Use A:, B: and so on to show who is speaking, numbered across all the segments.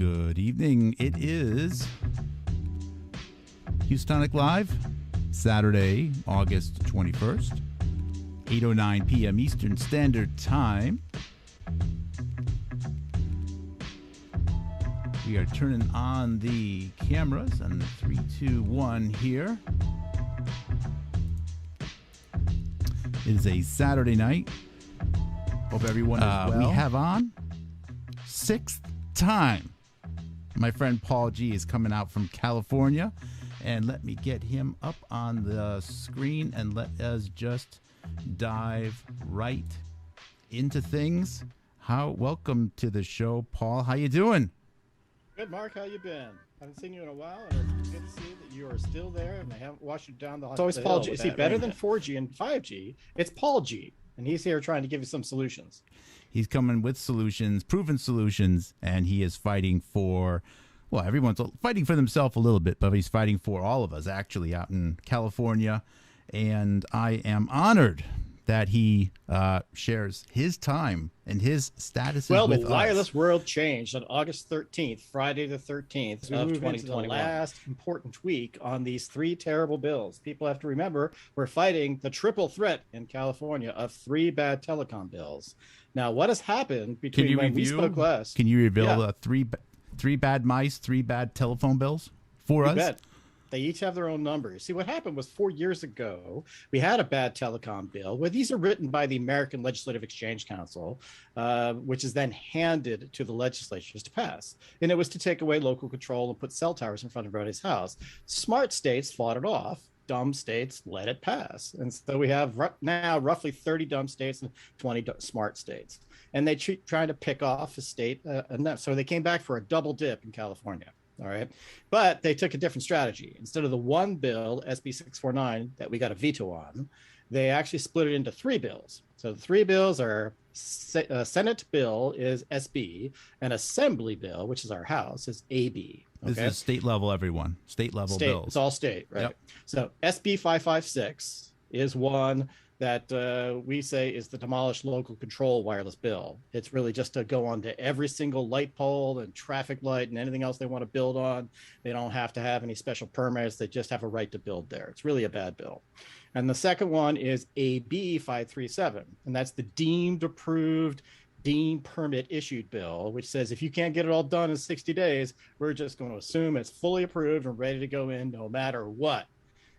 A: Good evening. It is Housatonic Live, Saturday, August 21st, 8:09 p.m. Eastern Standard Time. We are turning on the cameras on the 3, 2, 1 here. It is a Saturday night. Hope everyone is well. We have on sixth time. My friend Paul G is coming out from California, and let me get him up on the screen and let us just dive right into things. Welcome to the show, Paul. How you doing?
B: Good, Mark. How you been? I haven't seen you in a while, and it's good to see that you are still there, and they haven't washed you down the hill. So it's Paul G. Is he better than 4G and 5G? It's Paul G, and he's here trying to give you some solutions.
A: He's coming with solutions, proven solutions, and he is fighting for, well, everyone's fighting for themselves a little bit, but he's fighting for all of us, actually, out in California. And I am honored that he shares his time and his status with us.
B: Well, the wireless world changed on August 13th, Friday the 13th of 2021. The last important week on these three terrible bills. People have to remember we're fighting the triple threat in California of three bad telecom bills. Now, what has happened between when we spoke last?
A: Can you reveal the three bad mice, three bad telephone bills for us?
B: Bet. They each have their own numbers. See, what happened was 4 years ago, we had a bad telecom bill where these are written by the American Legislative Exchange Council, which is then handed to the legislatures to pass. And it was to take away local control and put cell towers in front of everybody's house. Smart states fought it off. Dumb states let it pass. And so we have now roughly 30 dumb states and 20 smart states. And they trying to pick off a state enough. So they came back for a double dip in California. All right. But they took a different strategy. Instead of the one bill, SB 649, that we got a veto on, they actually split it into three bills. So the three bills are Senate bill is SB, and Assembly bill, which is our House, is AB. Okay?
A: This is state level, everyone. State level bills.
B: It's all state, right? Yep. So SB 556 is one that we say is the demolish local control wireless bill. It's really just to go on to every single light pole and traffic light and anything else they want to build on. They don't have to have any special permits. They just have a right to build there. It's really a bad bill. And the second one is AB 537, and that's the deemed approved, deemed permit issued bill, which says if you can't get it all done in 60 days, we're just going to assume it's fully approved and ready to go in no matter what.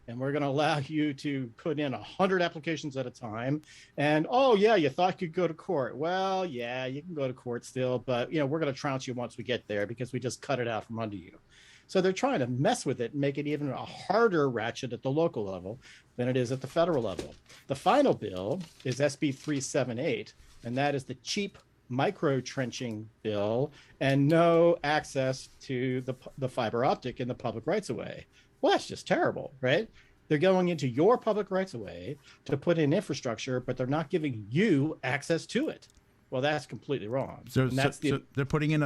B: And we're going to allow you to put in 100 applications at a time. And, oh, yeah, you thought you could go to court. Well, yeah, you can go to court still. But, we're going to trounce you once we get there because we just cut it out from under you. So they're trying to mess with it and make it even a harder ratchet at the local level than it is at the federal level. The final bill is SB 378, and that is the cheap micro trenching bill and no access to the fiber optic in the public rights of way. Well, that's just terrible, right? They're going into your public rights of way to put in infrastructure, but they're not giving you access to it. Well, that's completely wrong.
A: So they're putting in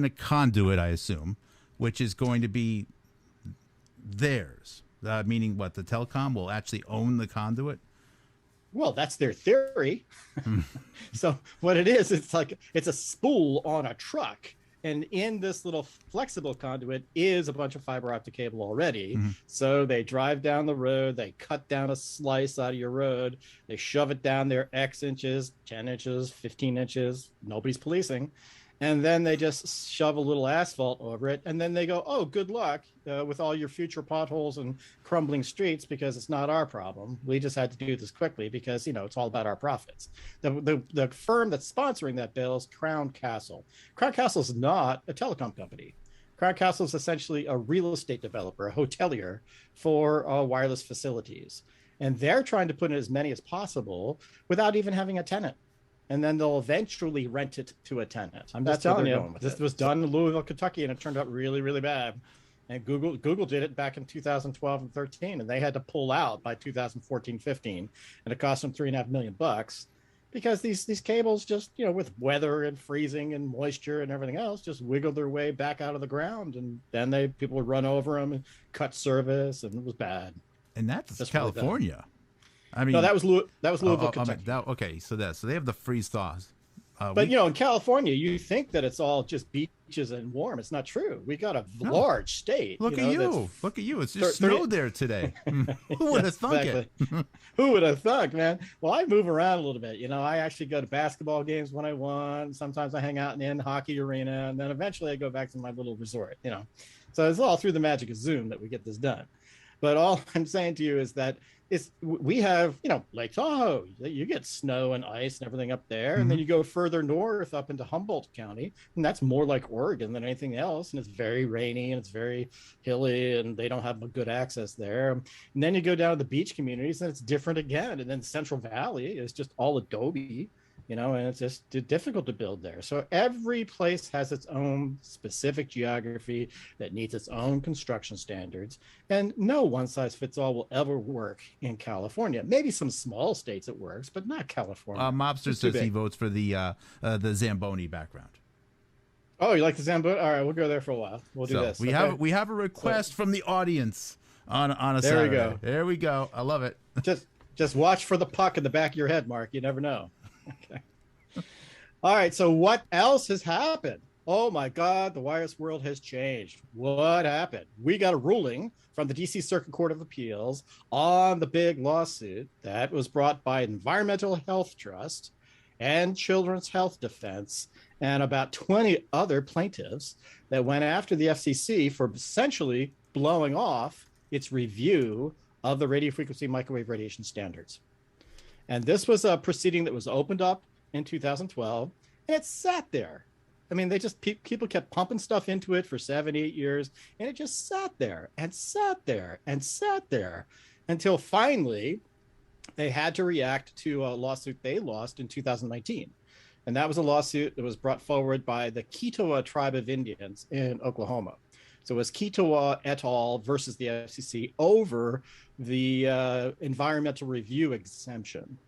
A: a conduit, I assume, which is going to be theirs. Meaning, what, the telecom will actually own the conduit?
B: Well, that's their theory. So what it is, it's a spool on a truck. And in this little flexible conduit is a bunch of fiber optic cable already. Mm-hmm. So they drive down the road, they cut down a slice out of your road, they shove it down there X inches, 10 inches, 15 inches, nobody's policing. And then they just shove a little asphalt over it. And then they go, oh, good luck with all your future potholes and crumbling streets, because it's not our problem. We just had to do this quickly because, it's all about our profits. The firm that's sponsoring that bill is Crown Castle. Crown Castle is not a telecom company. Crown Castle is essentially a real estate developer, a hotelier for wireless facilities. And they're trying to put in as many as possible without even having a tenant. And then they'll eventually rent it to a tenant. I'm just telling you, this was done in Louisville, Kentucky, and it turned out really, really bad. And Google did it back in 2012 and 13, and they had to pull out by 2014, 15, and it cost them $3.5 million because these cables just, with weather and freezing and moisture and everything else, just wiggled their way back out of the ground, and then people would run over them and cut service, and it was bad.
A: And that's California. I mean,
B: no, that was Louisville, Kentucky.
A: Okay, so they have the freeze thaws.
B: But in California, you think that it's all just beach beaches and warm. It's not true. We got a large state.
A: Look at you. Look at you. It's just snowed there today. Who would have thunk it?
B: Who would have thunk, man? Well, I move around a little bit. I actually go to basketball games when I want. Sometimes I hang out in hockey arena, and then eventually I go back to my little resort, So it's all through the magic of Zoom that we get this done. But all I'm saying to you is that we have, Lake Tahoe, you get snow and ice and everything up there. And then you go further north up into Humboldt County, and that's more like Oregon than anything else. And it's very rainy and it's very hilly and they don't have good access there. And then you go down to the beach communities and it's different again. And then Central Valley is just all adobe, and it's just difficult to build there. So every place has its own specific geography that needs its own construction standards. And no one size fits all will ever work in California. Maybe some small states it works, but not California.
A: Mobster says he votes for the Zamboni background.
B: Oh, you like the Zamboni? All right, we'll go there for a while. We'll do this.
A: We have a request from the audience on a Saturday.
B: There we go.
A: There we go. I love it.
B: Just watch for the puck in the back of your head, Mark. You never know. Okay. All right. So what else has happened? Oh my God, the wireless world has changed. What happened? We got a ruling from the DC Circuit Court of Appeals on the big lawsuit that was brought by Environmental Health Trust and Children's Health Defense and about 20 other plaintiffs that went after the FCC for essentially blowing off its review of the radio frequency microwave radiation standards. And this was a proceeding that was opened up in 2012, and it sat there. I mean, people kept pumping stuff into it for 7-8 years, and it just sat there and sat there and sat there until finally they had to react to a lawsuit they lost in 2019. And that was a lawsuit that was brought forward by the Kiowa tribe of Indians in Oklahoma. So it was Kiowa et al. Versus the FCC over the environmental review exemption.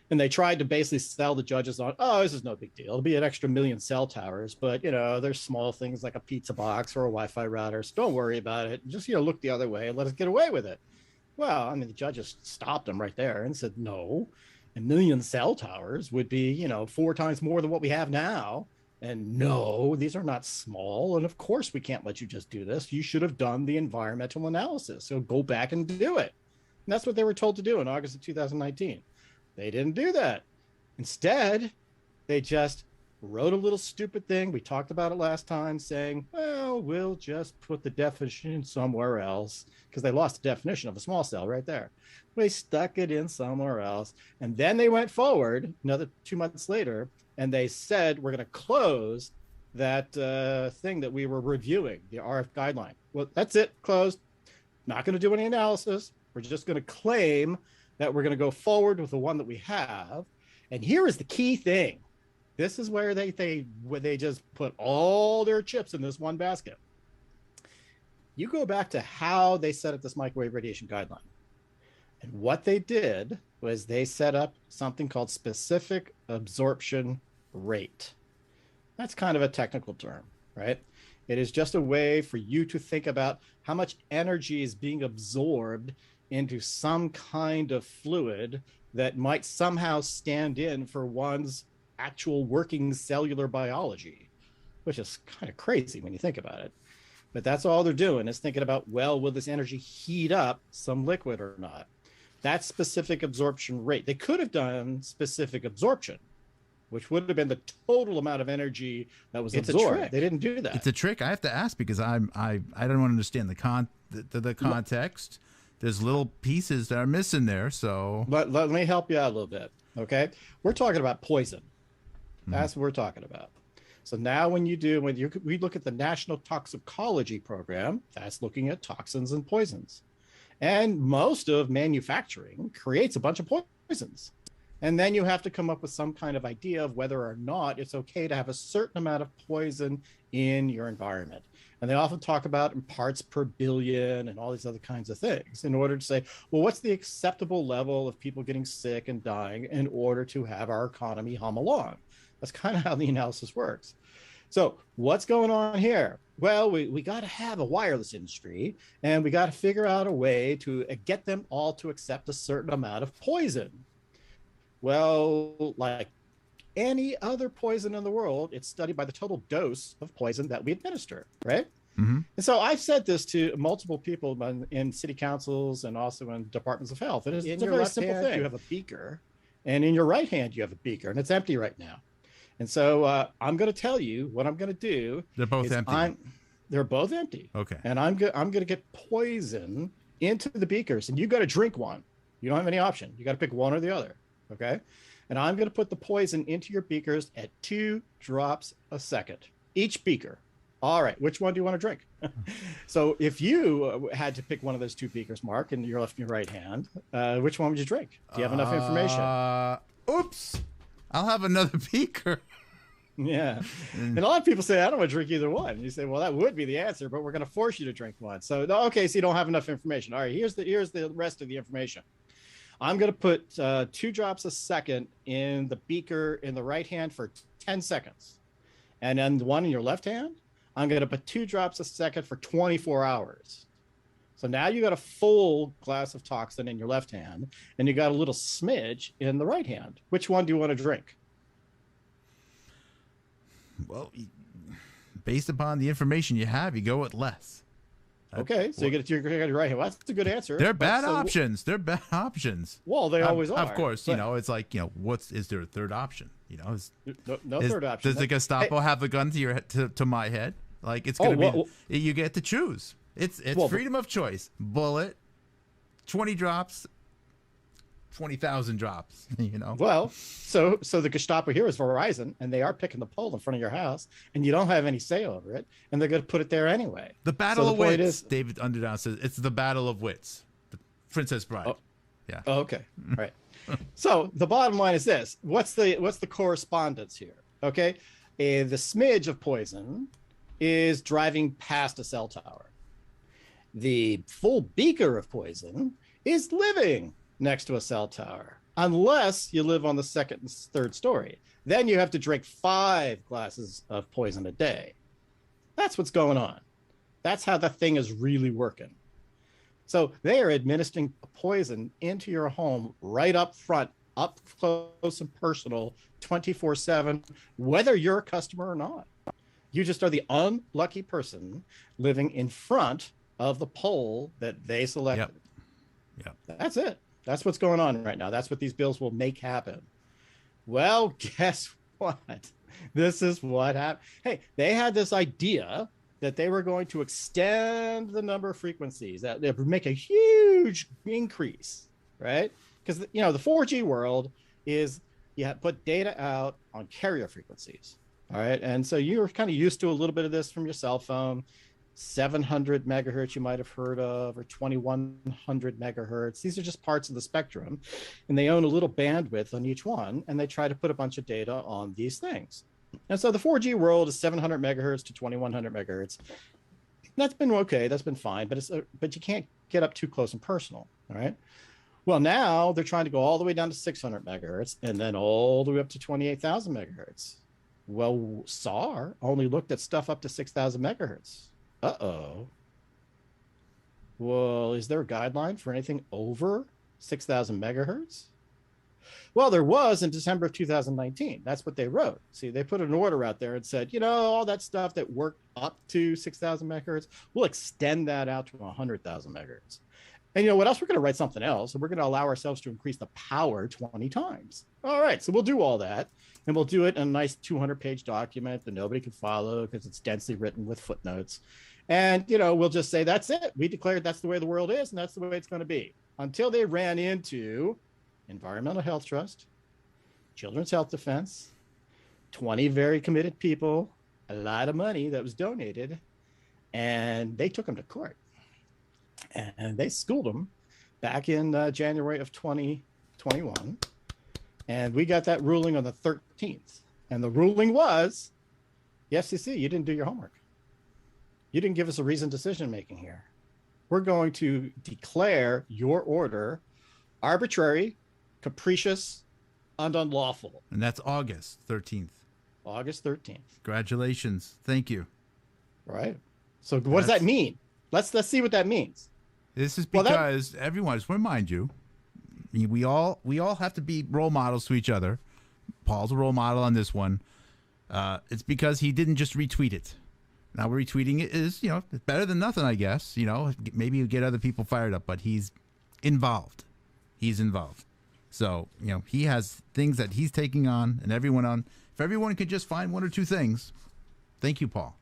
B: And they tried to basically sell the judges on, this is no big deal. It'll be an extra 1 million cell towers, but there's small things like a pizza box or a Wi-Fi router. So don't worry about it. Just look the other way and let us get away with it. Well, I mean, the judges stopped them right there and said, no, 1 million cell towers would be 4 times more than what we have now. And no, these are not small. And of course, we can't let you just do this. You should have done the environmental analysis. So go back and do it. And that's what they were told to do in August of 2019. They didn't do that. Instead, they just wrote a little stupid thing. We talked about it last time saying, well, we'll just put the definition somewhere else because they lost the definition of a small cell right there. They stuck it in somewhere else. And then they went forward another 2 months later and they said, we're going to close that thing that we were reviewing, the RF guideline. Well, that's it, closed. Not going to do any analysis. We're just going to claim that we're going to go forward with the one that we have. And here is the key thing. This is where they just put all their chips in this one basket. You go back to how they set up this microwave radiation guideline. And what they did was they set up something called specific absorption rate. That's kind of a technical term, right? It is just a way for you to think about how much energy is being absorbed into some kind of fluid that might somehow stand in for one's actual working cellular biology, which is kind of crazy when you think about it. But that's all they're doing is thinking about, well, will this energy heat up some liquid or not? That's specific absorption rate. They could have done specific absorption, which would have been the total amount of energy that was absorbed. They didn't do that.
A: It's a trick. I have to ask because I don't understand the context. There's little pieces that are missing there. So
B: let me help you out a little bit. Okay. We're talking about poison. That's what we're talking about. So now we look at the National Toxicology Program, that's looking at toxins and poisons. And most of manufacturing creates a bunch of poisons. And then you have to come up with some kind of idea of whether or not it's okay to have a certain amount of poison in your environment. And they often talk about in parts per billion and all these other kinds of things in order to say, well, what's the acceptable level of people getting sick and dying in order to have our economy hum along? That's kind of how the analysis works. So what's going on here? Well, we got to have a wireless industry and we got to figure out a way to get them all to accept a certain amount of poison. Well, like any other poison in the world. It's studied by the total dose of poison that we administer, right?
A: Mm-hmm.
B: And so I've said this to multiple people in city councils and also in departments of health. And it's a very simple thing. You have a beaker, and in your right hand, you have a beaker, and it's empty right now. And so I'm going to tell you what I'm going to do.
A: They're both empty.
B: They're both empty.
A: Okay.
B: And I'm going to get poison into the beakers, and you got to drink one. You don't have any option. You got to pick one or the other. Okay. And I'm going to put the poison into your beakers at 2 drops a second, each beaker. All right. Which one do you want to drink? So if you had to pick one of those 2 beakers, Mark, in your left and your right hand, which one would you drink? Do you have enough information?
A: Oops. I'll have another beaker.
B: Yeah. And a lot of people say, I don't want to drink either one. You say, well, that would be the answer, but we're going to force you to drink one. So, okay, so you don't have enough information. All right, here's the rest of the information. I'm going to put 2 drops a second in the beaker in the right hand for 10 seconds. And then the one in your left hand, I'm going to put 2 drops a second for 24 hours. So now you got a full glass of toxin in your left hand, and you got a little smidge in the right hand. Which one do you want to drink?
A: Well, based upon the information you have, you go with less.
B: Okay, so you get your right hand. Well, that's a good answer.
A: They're bad options. They're bad options.
B: Well, they always are.
A: Of course, you know, it's like, you know, is there a third option? You know,
B: no third option.
A: Does the Gestapo have the gun to your to my head? Like, it's gonna be you get to choose. It's freedom of choice. Bullet, 20 drops. 20,000 drops, you know.
B: Well, so the Gestapo here is Verizon, and they are picking the pole in front of your house, and you don't have any say over it, and they're going to put it there anyway.
A: The battle of wits. David Underdown says it's the battle of wits. The Princess Bride.
B: Oh,
A: yeah.
B: Oh, okay. All right. So the bottom line is this: what's the correspondence here? Okay, the smidge of poison is driving past a cell tower. The full beaker of poison is living next to a cell tower, unless you live on the 2nd and 3rd story. Then you have to drink 5 glasses of poison a day. That's what's going on. That's how the thing is really working. So they are administering poison into your home right up front, up close and personal, 24/7, whether you're a customer or not. You just are the unlucky person living in front of the pole that they selected.
A: Yep.
B: That's it. That's what's going on right now. That's what these bills will make happen. Well, guess what? This is what happened. Hey, they had this idea that they were going to extend the number of frequencies, that they would make a huge increase, right? Because, you know, the 4G world is you put data out on carrier frequencies, all right? And so you're kind of used to a little bit of this from your cell phone. 700 megahertz you might have heard of, or 2100 megahertz. These are just parts of the spectrum, and they own a little bandwidth on each one, and they try to put a bunch of data on these things. And so the 4G world is 700 megahertz to 2100 megahertz. That's been okay, that's been fine, but you can't get up too close and personal, all right? Well, now they're trying to go all the way down to 600 megahertz and then all the way up to 28,000 megahertz. Well, SAR only looked at stuff up to 6,000 megahertz. Uh-oh. Well, is there a guideline for anything over 6,000 megahertz? Well, there was in December of 2019. That's what they wrote. See, they put an order out there and said, you know, all that stuff that worked up to 6,000 megahertz, we'll extend that out to 100,000 megahertz. And you know what else? We're going to write something else, and we're going to allow ourselves to increase the power 20 times. All right, so we'll do all that, and we'll do it in a nice 200-page document that nobody can follow because it's densely written with footnotes. And, you know, we'll just say, that's it. We declared that's the way the world is, and that's the way it's going to be. Until they ran into Environmental Health Trust, Children's Health Defense, 20 very committed people, a lot of money that was donated, and they took them to court. And they schooled them back in January of 2021. And we got that ruling on the 13th. And the ruling was, the FCC, you didn't do your homework. You didn't give us a reasoned decision making here. We're going to declare your order arbitrary, capricious, and unlawful.
A: And that's August 13th.
B: August 13th.
A: Congratulations. Thank you.
B: Right. So what does that mean? Let's see what that means.
A: This is because everyone, just remind you, we all have to be role models to each other. Paul's a role model on this one. It's because he didn't just retweet it. Now, retweeting it is, it's better than nothing, I guess. Maybe you get other people fired up, but he's involved. He's involved. So, he has things that he's taking on and everyone on. If everyone could just find one or two things. Thank you, Paul.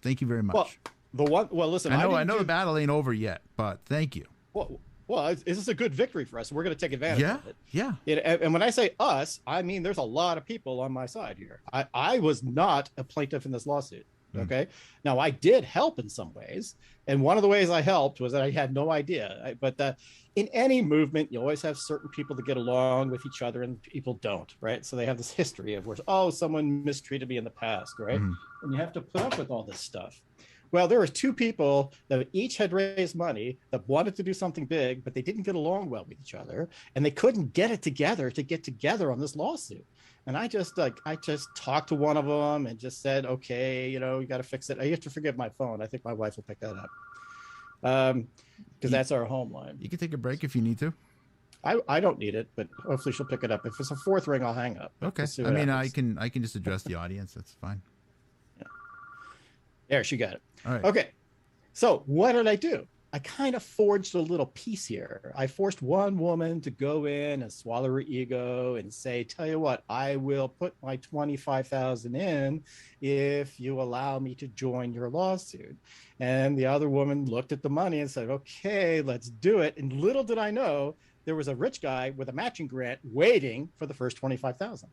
A: Thank you very much.
B: Listen,
A: I know the battle ain't over yet, but thank you.
B: Well, this is a good victory for us. We're going to take advantage of it.
A: Yeah.
B: And when I say us, I mean there's a lot of people on my side here. I was not a plaintiff in this lawsuit. Okay. Now, I did help in some ways. And one of the ways I helped was that I had no idea. But in any movement, you always have certain people that get along with each other and people don't. Right. So they have this history of where, someone mistreated me in the past. Right. And you have to put up with all this stuff. Well, there were two people that each had raised money that wanted to do something big, but they didn't get along well with each other, and they couldn't get it together to get together on this lawsuit. And I just talked to one of them and just said, okay, you got to fix it. I have to forgive my phone. I think my wife will pick that up because that's our home line.
A: You can take a break if you need to.
B: I don't need it, but hopefully she'll pick it up. If it's a fourth ring, I'll hang up.
A: Okay. I mean, I can just address the audience. That's fine.
B: Yeah. There, she got it.
A: All right.
B: Okay. So what did I do? I kind of forged a little piece here. I forced one woman to go in and swallow her ego and say, tell you what, I will put my $25,000 in if you allow me to join your lawsuit. And the other woman looked at the money and said, okay, let's do it. And little did I know, there was a rich guy with a matching grant waiting for the first $25,000.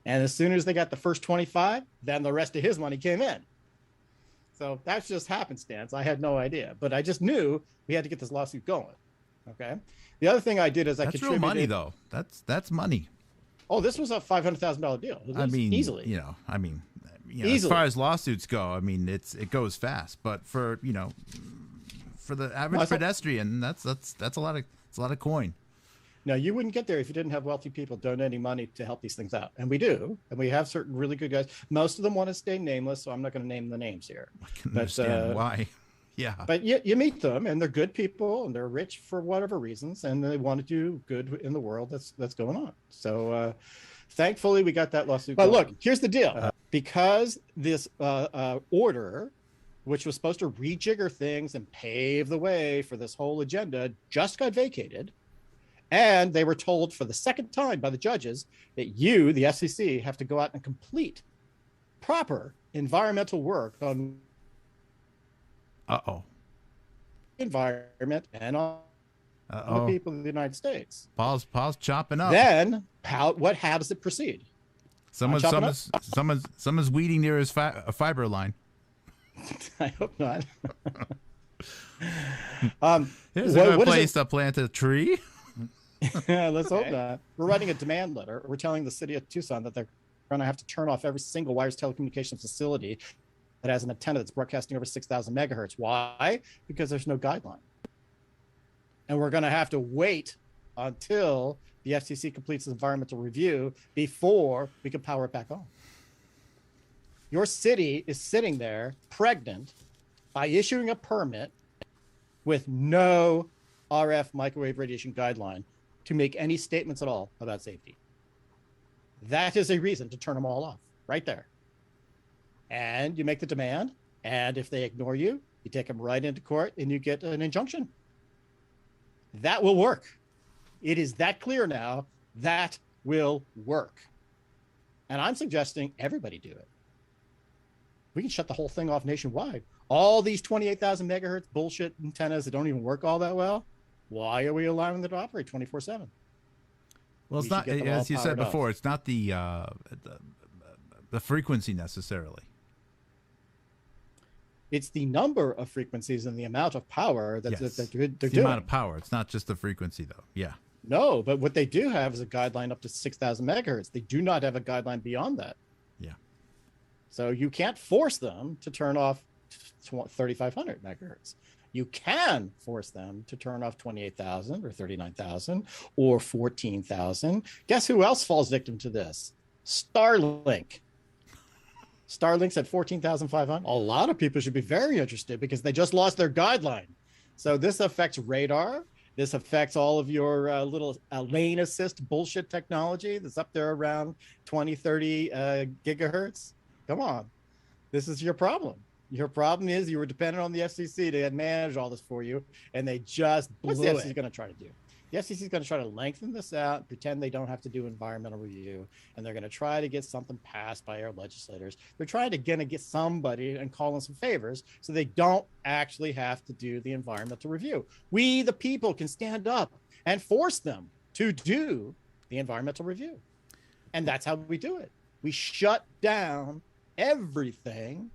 B: And as soon as they got the first 25, then the rest of his money came in. So that's just happenstance. I had no idea, but I just knew we had to get this lawsuit going. Okay. The other thing I did is I contributed.
A: That's real money, though. That's money.
B: Oh, this was a $500,000 deal. Easily.
A: Easily. As far as lawsuits go, it goes fast. But for the average pedestrian, that's a lot of coin.
B: Now, you wouldn't get there if you didn't have wealthy people donating money to help these things out. And we do. And we have certain really good guys. Most of them want to stay nameless, so I'm not going to name the names here.
A: I can understand why. Yeah.
B: But you meet them, and they're good people, and they're rich for whatever reasons, and they want to do good in the world that's going on. So thankfully, we got that lawsuit going. But look, here's the deal. Because this order, which was supposed to rejigger things and pave the way for this whole agenda, just got vacated. And they were told for the second time by the judges that you, the FCC, have to go out and complete proper environmental work on environment and on the people of the United States.
A: Paul's chopping up.
B: Then how does it proceed?
A: Someone's weeding near his fiber line.
B: I hope not.
A: Here's a good place to plant a tree.
B: Let's hope not. We're writing a demand letter. We're telling the city of Tucson that they're going to have to turn off every single wireless telecommunications facility that has an antenna that's broadcasting over 6,000 megahertz. Why? Because there's no guideline. And we're going to have to wait until the FCC completes its environmental review before we can power it back on. Your city is sitting there pregnant by issuing a permit with no RF microwave radiation guideline to make any statements at all about safety. That is a reason to turn them all off right there. And you make the demand. And if they ignore you, you take them right into court and you get an injunction. That will work. It is that clear now. That will work. And I'm suggesting everybody do it. We can shut the whole thing off nationwide. All these 28,000 megahertz bullshit antennas that don't even work all that well. Why are we allowing them to operate 24/7?
A: Well, it's not, as you said before, it's not the frequency necessarily.
B: It's the number of frequencies and the amount of power that they're doing.
A: The amount of power. It's not just the frequency, though. Yeah.
B: No, but what they do have is a guideline up to 6,000 megahertz. They do not have a guideline beyond that.
A: Yeah.
B: So you can't force them to turn off 3,500 megahertz. You can force them to turn off 28,000 or 39,000 or 14,000. Guess who else falls victim to this? Starlink. Starlink's at 14,500. A lot of people should be very interested because they just lost their guideline. So this affects radar. This affects all of your little lane assist bullshit technology that's up there around 20, 30 gigahertz. Come on. This is your problem. Your problem is you were dependent on the FCC to manage all this for you, and they just blew it. What's the FCC going to try to do? The FCC is going to try to lengthen this out, pretend they don't have to do environmental review, and they're going to try to get something passed by our legislators. They're trying to get somebody and call in some favors so they don't actually have to do the environmental review. We, the people, can stand up and force them to do the environmental review. And that's how we do it. We shut down everything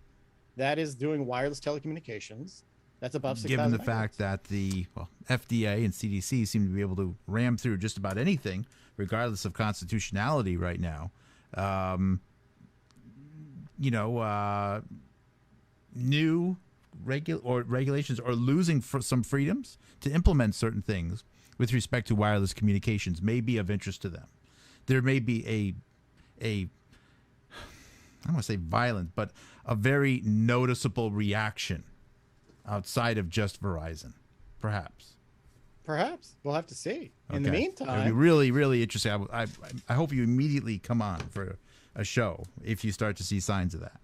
B: that is doing wireless telecommunications. That's above 6,000
A: given the
B: megahertz.
A: fact that the FDA and CDC seem to be able to ram through just about anything, regardless of constitutionality right now. New regulations are losing some freedoms to implement certain things with respect to wireless communications may be of interest to them. There may be I don't want to say violent, but a very noticeable reaction outside of just Verizon, perhaps.
B: Perhaps. We'll have to see. In the meantime,
A: it'll be really, really interesting. I hope you immediately come on for a show if you start to see signs of that.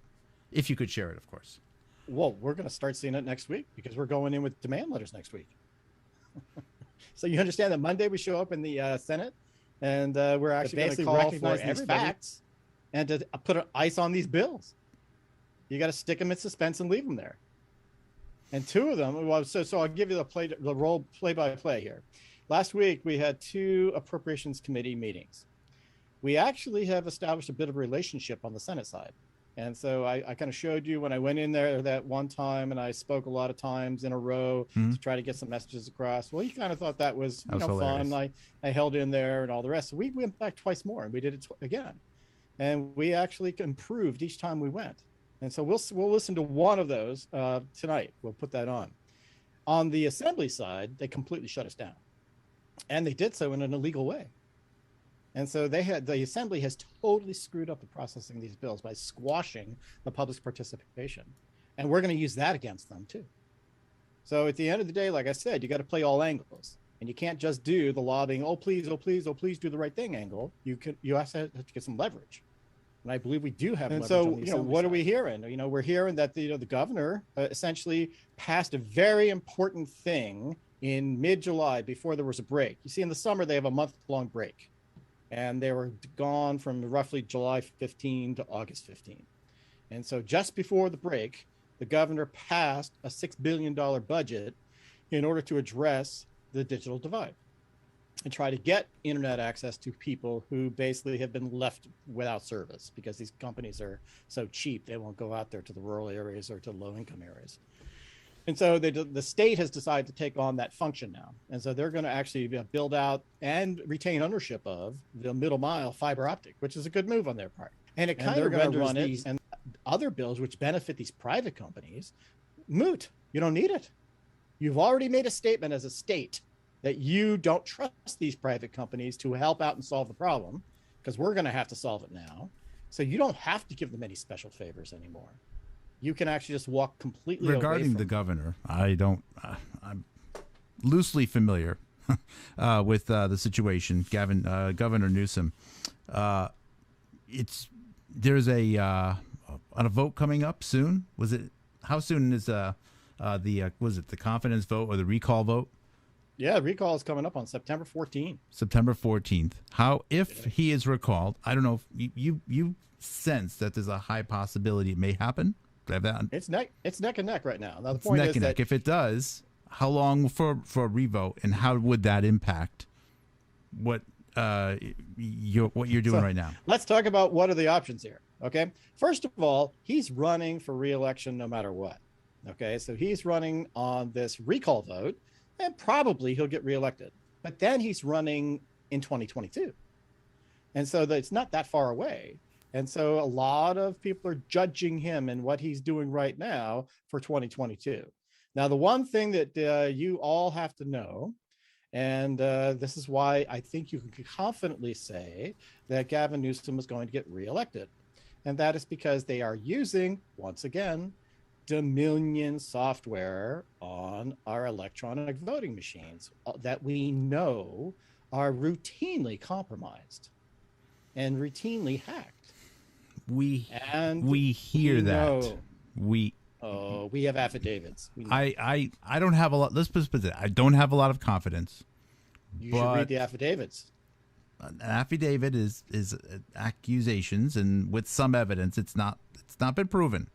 A: If you could share it, of course.
B: Well, we're going to start seeing it next week because we're going in with demand letters next week. So you understand that Monday we show up in the Senate, and we're actually going to call for these facts and to put an ice on these bills. You got to stick them in suspense and leave them there. And two of them, well, so I'll give you the role play-by-play here. Last week, we had 2 Appropriations Committee meetings. We actually have established a bit of a relationship on the Senate side. And so I kind of showed you when I went in there that one time, and I spoke a lot of times in a row to try to get some messages across. Well, you kind of thought that was fun. I held in there and all the rest. So we went back twice more, and we did it again. And we actually improved each time we went. And so we'll listen to one of those tonight. We'll put that on. On the Assembly side, they completely shut us down, and they did so in an illegal way. And so the Assembly has totally screwed up the processing of these bills by squashing the public's participation, and we're going to use that against them too. So at the end of the day, like I said, you got to play all angles, and you can't just do the lobbying. Oh please, do the right thing angle. You have to get some leverage. And I believe we do have. And so, what are we hearing? We're hearing that the governor essentially passed a very important thing in mid-July before there was a break. You see, in the summer they have a month-long break, and they were gone from roughly July 15 to August 15. And so, just before the break, the governor passed a $6 billion budget in order to address the digital divide and try to get internet access to people who basically have been left without service because these companies are so cheap they won't go out there to the rural areas or to low-income areas. And so the state has decided to take on that function now. And so they're going to actually build out and retain ownership of the middle mile fiber optic, which is a good move on their part. And it kind of renders these and other bills which benefit these private companies moot. You don't need it. You've already made a statement as a state that you don't trust these private companies to help out and solve the problem, because we're going to have to solve it now. So you don't have to give them any special favors anymore. You can actually just walk completely away
A: regarding the governor. I'm loosely familiar with the situation. Governor Newsom. There's a vote coming up soon. How soon is the confidence vote or the recall vote?
B: Yeah, recall is coming up on September 14th.
A: September 14th. If he is recalled, I don't know if you sense that there's a high possibility it may happen.
B: It's neck and neck right now. Now the
A: it's
B: point
A: neck
B: is
A: and
B: that
A: neck. If it does, how long for a revote, and how would that impact what you're doing right now?
B: Let's talk about what are the options here. Okay, first of all, he's running for re-election no matter what. Okay, so he's running on this recall vote, and probably he'll get reelected. But then he's running in 2022, and so it's not that far away. And so a lot of people are judging him and what he's doing right now for 2022. Now, the one thing that you all have to know, and this is why I think you can confidently say that Gavin Newsom is going to get reelected, and that is because they are using, once again, Dominion software on our electronic voting machines that we know are routinely compromised and routinely hacked.
A: We hear that. We
B: have affidavits.
A: I don't have a lot. Let's put it. I don't have a lot of confidence.
B: You should read the affidavits.
A: An affidavit is accusations, and with some evidence, it's not been proven.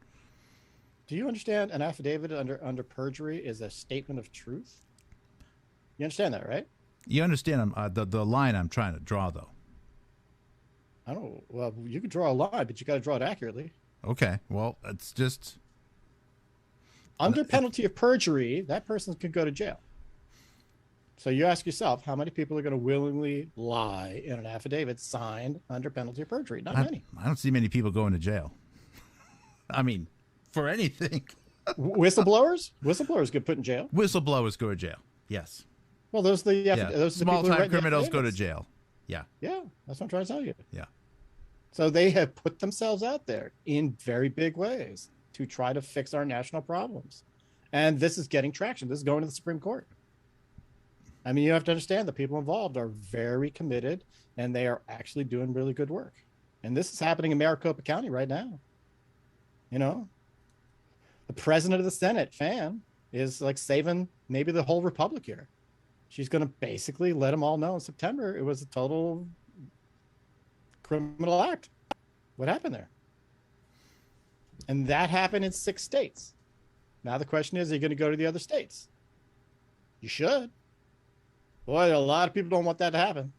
B: Do you understand an affidavit under perjury is a statement of truth? You understand that, right?
A: You understand the line I'm trying to draw, though.
B: I don't. Well, you can draw a line, but you got to draw it accurately.
A: Okay. Well, it's just
B: under penalty of perjury, that person could go to jail. So you ask yourself, how many people are going to willingly lie in an affidavit signed under penalty of perjury? Not many.
A: I don't see many people going to jail. I mean, for anything.
B: Whistleblowers get put in jail.
A: Whistleblowers go to jail. Yes.
B: Well, those
A: small-time criminals go to jail. Yeah.
B: Yeah, that's what I'm trying to tell you.
A: Yeah.
B: So they have put themselves out there in very big ways to try to fix our national problems. And this is getting traction. This is going to the Supreme Court. I mean, you have to understand the people involved are very committed and they are actually doing really good work. And this is happening in Maricopa County right now. You know, the president of the Senate, Fan, is like saving maybe the whole republic here. She's going to basically let them all know in September it was a total criminal act. What happened there? And that happened in 6 states. Now the question is, are you going to go to the other states? You should. Boy, a lot of people don't want that to happen.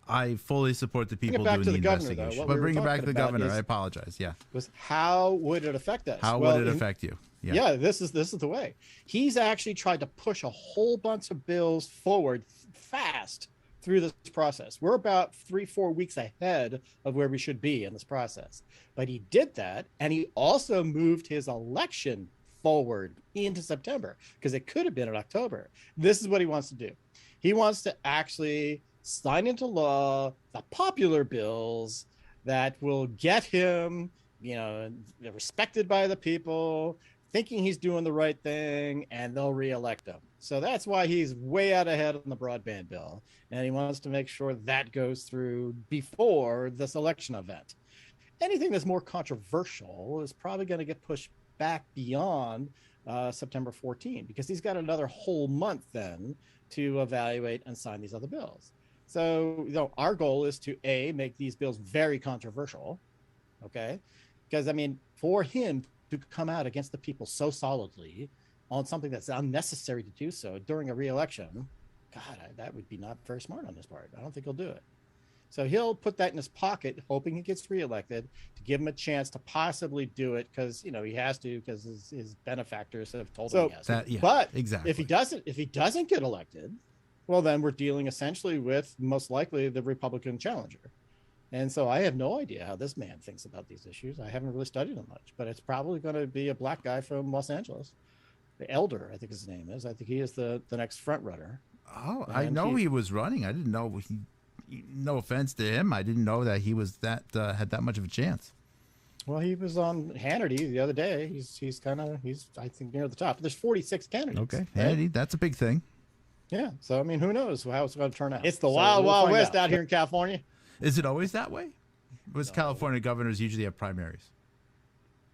A: I fully support the people doing the investigation. But bring it back to the governor. I apologize. Yeah.
B: Was how would it affect us?
A: How would it affect you?
B: Yeah. This is the way. He's actually tried to push a whole bunch of bills forward fast through this process. We're about 3-4 weeks ahead of where we should be in this process. But he did that, and he also moved his election forward into September because it could have been in October. This is what he wants to do. He wants to actually sign into law the popular bills that will get him, respected by the people, thinking he's doing the right thing, and they'll reelect him. So that's why he's way out ahead on the broadband bill. And he wants to make sure that goes through before this election event. Anything that's more controversial is probably going to get pushed back beyond September 14, because he's got another whole month then to evaluate and sign these other bills. So, our goal is to make these bills very controversial. Okay. Because for him to come out against the people so solidly on something that's unnecessary to do so during a re-election, God, that would be not very smart on his part. I don't think he'll do it. So he'll put that in his pocket, hoping he gets reelected, to give him a chance to possibly do it because he has to, because his benefactors have told him he has to.
A: Yeah,
B: but
A: exactly.
B: if he doesn't get elected, well, then we're dealing essentially with most likely the Republican challenger. And so I have no idea how this man thinks about these issues. I haven't really studied him much, but it's probably going to be a black guy from Los Angeles. The Elder, I think his name is. I think he is the next front runner.
A: Oh, I know he was running. I didn't know no offense to him, I didn't know that he was had that much of a chance.
B: Well, he was on Hannity the other day. He's I think near the top. There's 46 candidates.
A: Okay, Hannity, right? That's a big thing.
B: Yeah. So who knows how it's going to turn out? It's the wild west out here in California.
A: Is it always that way? Because California governors usually have primaries.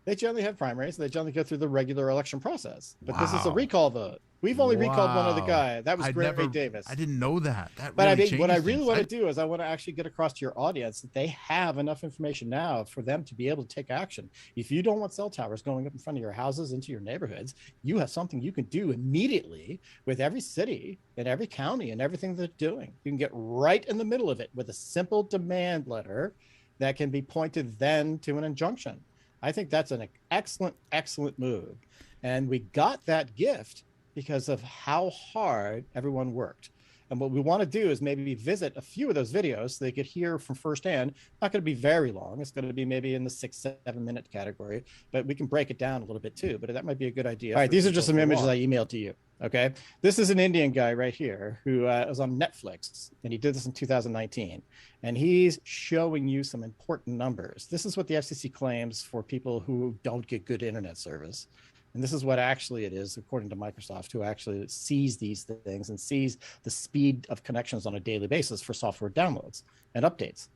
B: They generally have primaries. They generally go through the regular election process. But this is a recall vote. We've only recalled one other guy. That was Gray Davis.
A: I didn't know that.
B: What I really want to do is I want to actually get across to your audience that they have enough information now for them to be able to take action. If you don't want cell towers going up in front of your houses into your neighborhoods, you have something you can do immediately with every city and every county and everything they're doing. You can get right in the middle of it with a simple demand letter that can be pointed then to an injunction. I think that's an excellent, excellent move. And we got that gift because of how hard everyone worked. And what we want to do is maybe visit a few of those videos so they could hear from firsthand. Not going to be very long. It's going to be maybe in the 6-7 minute category, but we can break it down a little bit too. But that might be a good idea. All right, these are just some images I emailed to you. Okay, this is an Indian guy right here who was on Netflix, and he did this in 2019. And he's showing you some important numbers. This is what the FCC claims for people who don't get good internet service. And this is what actually it is, according to Microsoft, who actually sees these things and sees the speed of connections on a daily basis for software downloads and updates.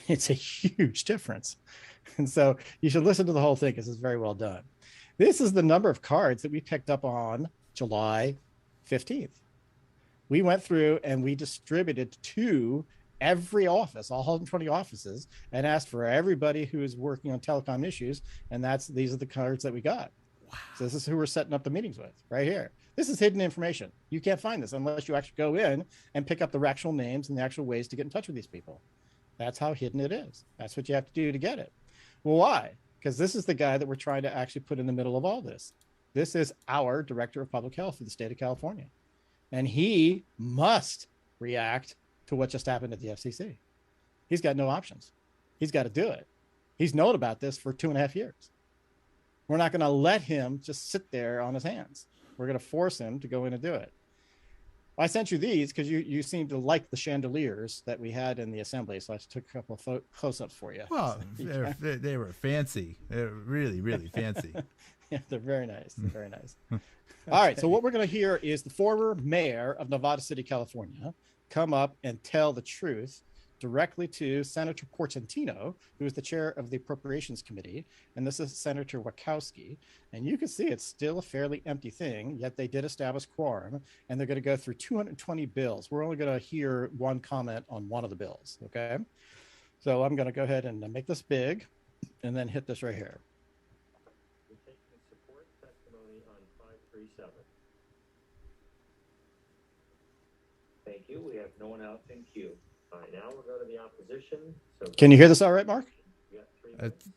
B: It's a huge difference. And so you should listen to the whole thing because it's very well done. This is the number of cards that we picked up on July 15th. We went through and we distributed to every office, all 120 offices, and asked for everybody who is working on telecom issues. And these are the cards that we got. Wow. So this is who we're setting up the meetings with right here. This is hidden information. You can't find this unless you actually go in and pick up the actual names and the actual ways to get in touch with these people. That's how hidden it is. That's what you have to do to get it. Well, why? Because this is the guy that we're trying to actually put in the middle of all this. This is our director of public health for the state of California. And he must react to what just happened at the FCC. He's got no options. He's got to do it. He's known about this for 2.5 years. We're not going to let him just sit there on his hands. We're going to force him to go in and do it. I sent you these because you seem to like the chandeliers that we had in the assembly. So I took a couple of close-ups for you.
A: Well, they were fancy. They're really, really fancy.
B: Yeah, they're very nice. They're very nice. All right. So what we're going to hear is the former mayor of Nevada City, California, come up and tell the truth directly to Senator Portantino, who is the chair of the Appropriations Committee. And this is Senator Wachowski. And you can see it's still a fairly empty thing, yet they did establish quorum, and they're going to go through 220 bills. We're only going to hear one comment on one of the bills, okay? So I'm going to go ahead and make this big and then hit this right here.
C: We're taking support testimony on 537. Thank you. We have no one else in queue. All right, now we'll go to the opposition. So
B: can you hear this all right, Mark?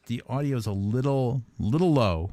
A: The audio is a little low.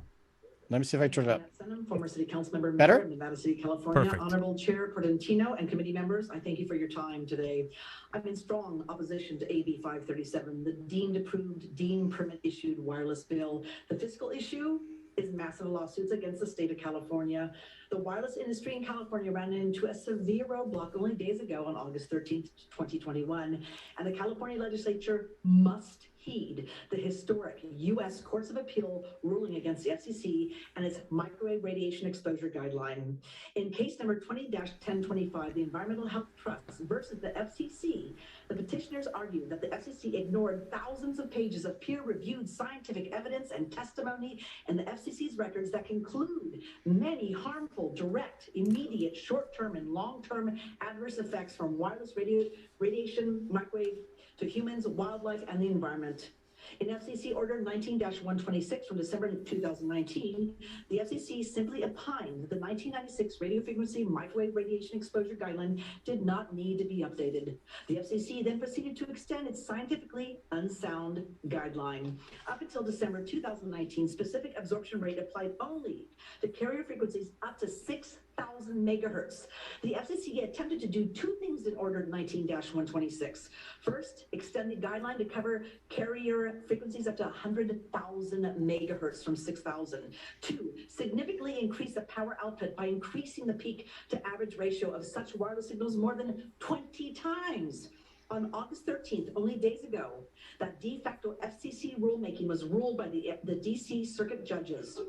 B: Let me see if I turn it up.
D: Former City Council Member,
B: Better?
D: Mayor of Nevada City, California.
A: Perfect.
D: Honorable Chair Portantino and committee members, I thank you for your time today. I'm in strong opposition to AB 537, the deemed approved, deemed permit issued wireless bill. The fiscal issue is massive lawsuits against the state of California. The wireless industry in California ran into a severe roadblock only days ago on August 13th, 2021, and the California legislature must heed the historic U.S. Courts of Appeal ruling against the FCC and its microwave radiation exposure guideline. In case number 20-1025, the Environmental Health Trust versus the FCC, the petitioners argued that the FCC ignored thousands of pages of peer-reviewed scientific evidence and testimony in the FCC's records that conclude many harmful, direct, immediate, short-term, and long-term adverse effects from wireless radiation, microwave, to humans, wildlife, and the environment. In FCC Order 19-126 from December 2019, the FCC simply opined that the 1996 radio frequency microwave radiation exposure guideline did not need to be updated. The FCC then proceeded to extend its scientifically unsound guideline. Up until December 2019, specific absorption rate applied only to carrier frequencies up to 6,000 megahertz. The FCC attempted to do two things in Order 19-126. First, extend the guideline to cover carrier frequencies up to 100,000 megahertz from 6,000. Two, significantly increase the power output by increasing the peak to average ratio of such wireless signals more than 20 times. On August 13th, only days ago, that de facto FCC rulemaking was ruled by the DC Circuit judges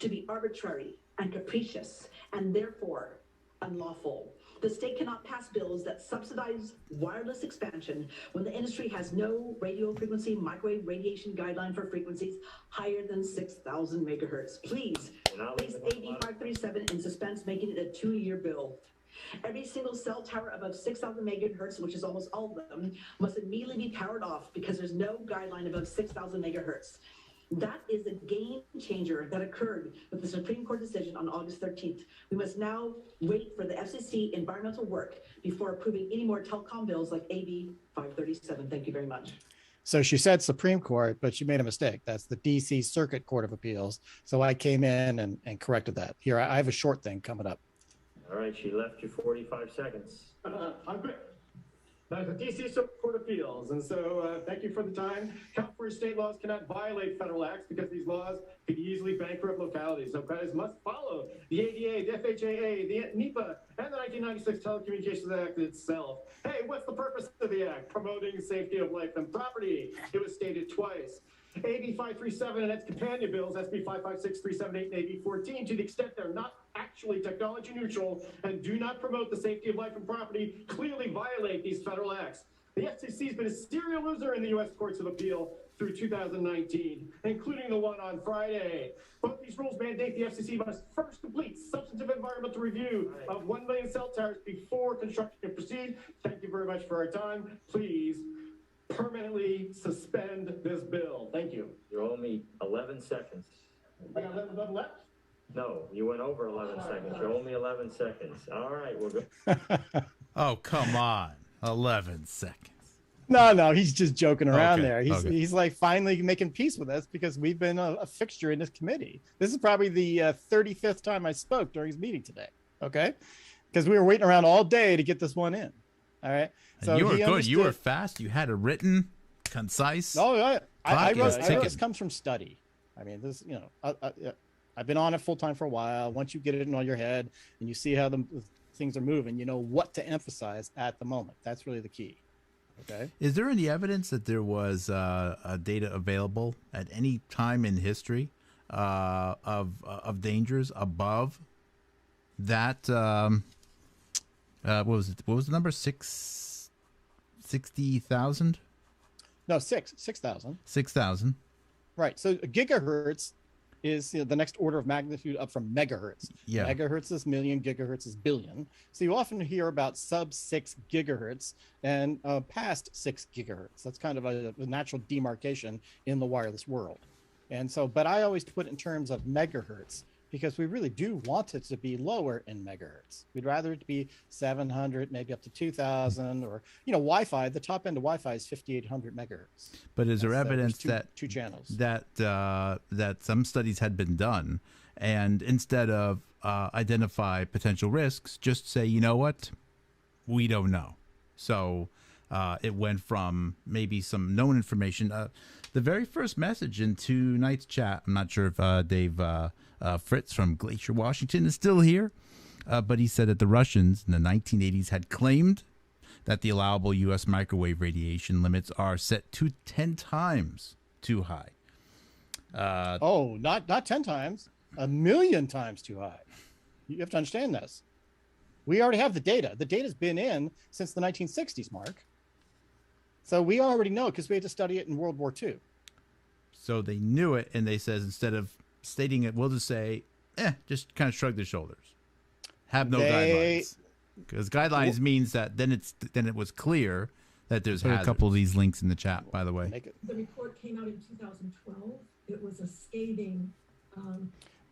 D: to be arbitrary and capricious and therefore unlawful. The state cannot pass bills that subsidize wireless expansion when the industry has no radio frequency microwave radiation guideline for frequencies higher than 6,000 megahertz. Please place AB 537 in suspense, making it a 2-year bill. Every single cell tower above 6,000 megahertz, which is almost all of them, must immediately be powered off because there's no guideline above 6,000 megahertz. That is a game changer that occurred with the Supreme Court decision on August 13th. We must now wait for the FCC environmental work before approving any more telecom bills like AB 537. Thank you very much.
B: So she said Supreme Court, but she made a mistake. That's the DC Circuit Court of Appeals. So I came in and corrected that. Here, I have a short thing coming up.
C: All right, she left you 45 seconds.
E: I'm quick. The DC Court of Appeals, and so thank you for the time. California state laws cannot violate federal acts because these laws could easily bankrupt localities. So creditors must follow the ADA, the FHAA, the NEPA, and the 1996 Telecommunications Act itself. Hey, what's the purpose of the act? Promoting safety of life and property. It was stated twice. AB 537 and its companion bills, SB 556, 378, and AB 14, to the extent they're not actually technology neutral and do not promote the safety of life and property, clearly violate these federal acts. The FCC has been a serial loser in the U.S. Courts of Appeal through 2019, including the one on Friday. Both these rules mandate the FCC must first complete substantive environmental review of 1 million cell towers before construction can proceed. Thank you very much for our time. Please permanently suspend this bill. Thank you.
C: You owe me 11 seconds.
E: I got 11 left?
C: No, you went over 11 seconds. You owe me 11 seconds. All right, we're good.
A: Oh, come on. 11 seconds.
B: No, he's just joking around
A: Okay,
B: there. He's like finally making peace with us because we've been a fixture in this committee. This is probably the 35th time I spoke during his meeting today. Okay, because we were waiting around all day to get this one in. All right.
A: So you were good. You were fast. You had a written, concise.
B: Oh, I wrote
A: this
B: comes from study. I mean, this, I've been on it full time for a while. Once you get it in all your head and you see how the things are moving, you know what to emphasize at the moment. That's really the key. Okay.
A: Is there any evidence that there was data available at any time in history of dangers above that? What was it? What was the number? 60,000?
B: No, 6,000.
A: 6,000.
B: Right. So gigahertz is the next order of magnitude up from megahertz.
A: Yeah.
B: Megahertz is million, gigahertz is billion. So you often hear about sub 6 gigahertz and past 6 gigahertz. That's kind of a natural demarcation in the wireless world. And so, but I always put it in terms of megahertz because we really do want it to be lower in megahertz. We'd rather it be 700, maybe up to 2,000, or Wi-Fi. The top end of Wi-Fi is 5,800 megahertz.
A: But is there evidence
B: that two channels
A: that some studies had been done, and instead of identify potential risks, just say, you know what, we don't know. So it went from maybe some known information. The very first message in tonight's chat, I'm not sure if Dave Fritz from Glacier, Washington is still here, but he said that the Russians in the 1980s had claimed that the allowable U.S. microwave radiation limits are set to 10 times too high.
B: Not 10 times, 1,000,000 times too high. You have to understand this. We already have the data. The data's been in since the 1960s, Mark. So we already know because we had to study it in World War II.
A: So they knew it, and they says instead of stating it, we'll just say, just kind of shrug their shoulders. Have no guidelines. Because guidelines means that then it was clear that there's a couple of these links in the chat, by the way.
F: The report came out in 2012. It was a scathing.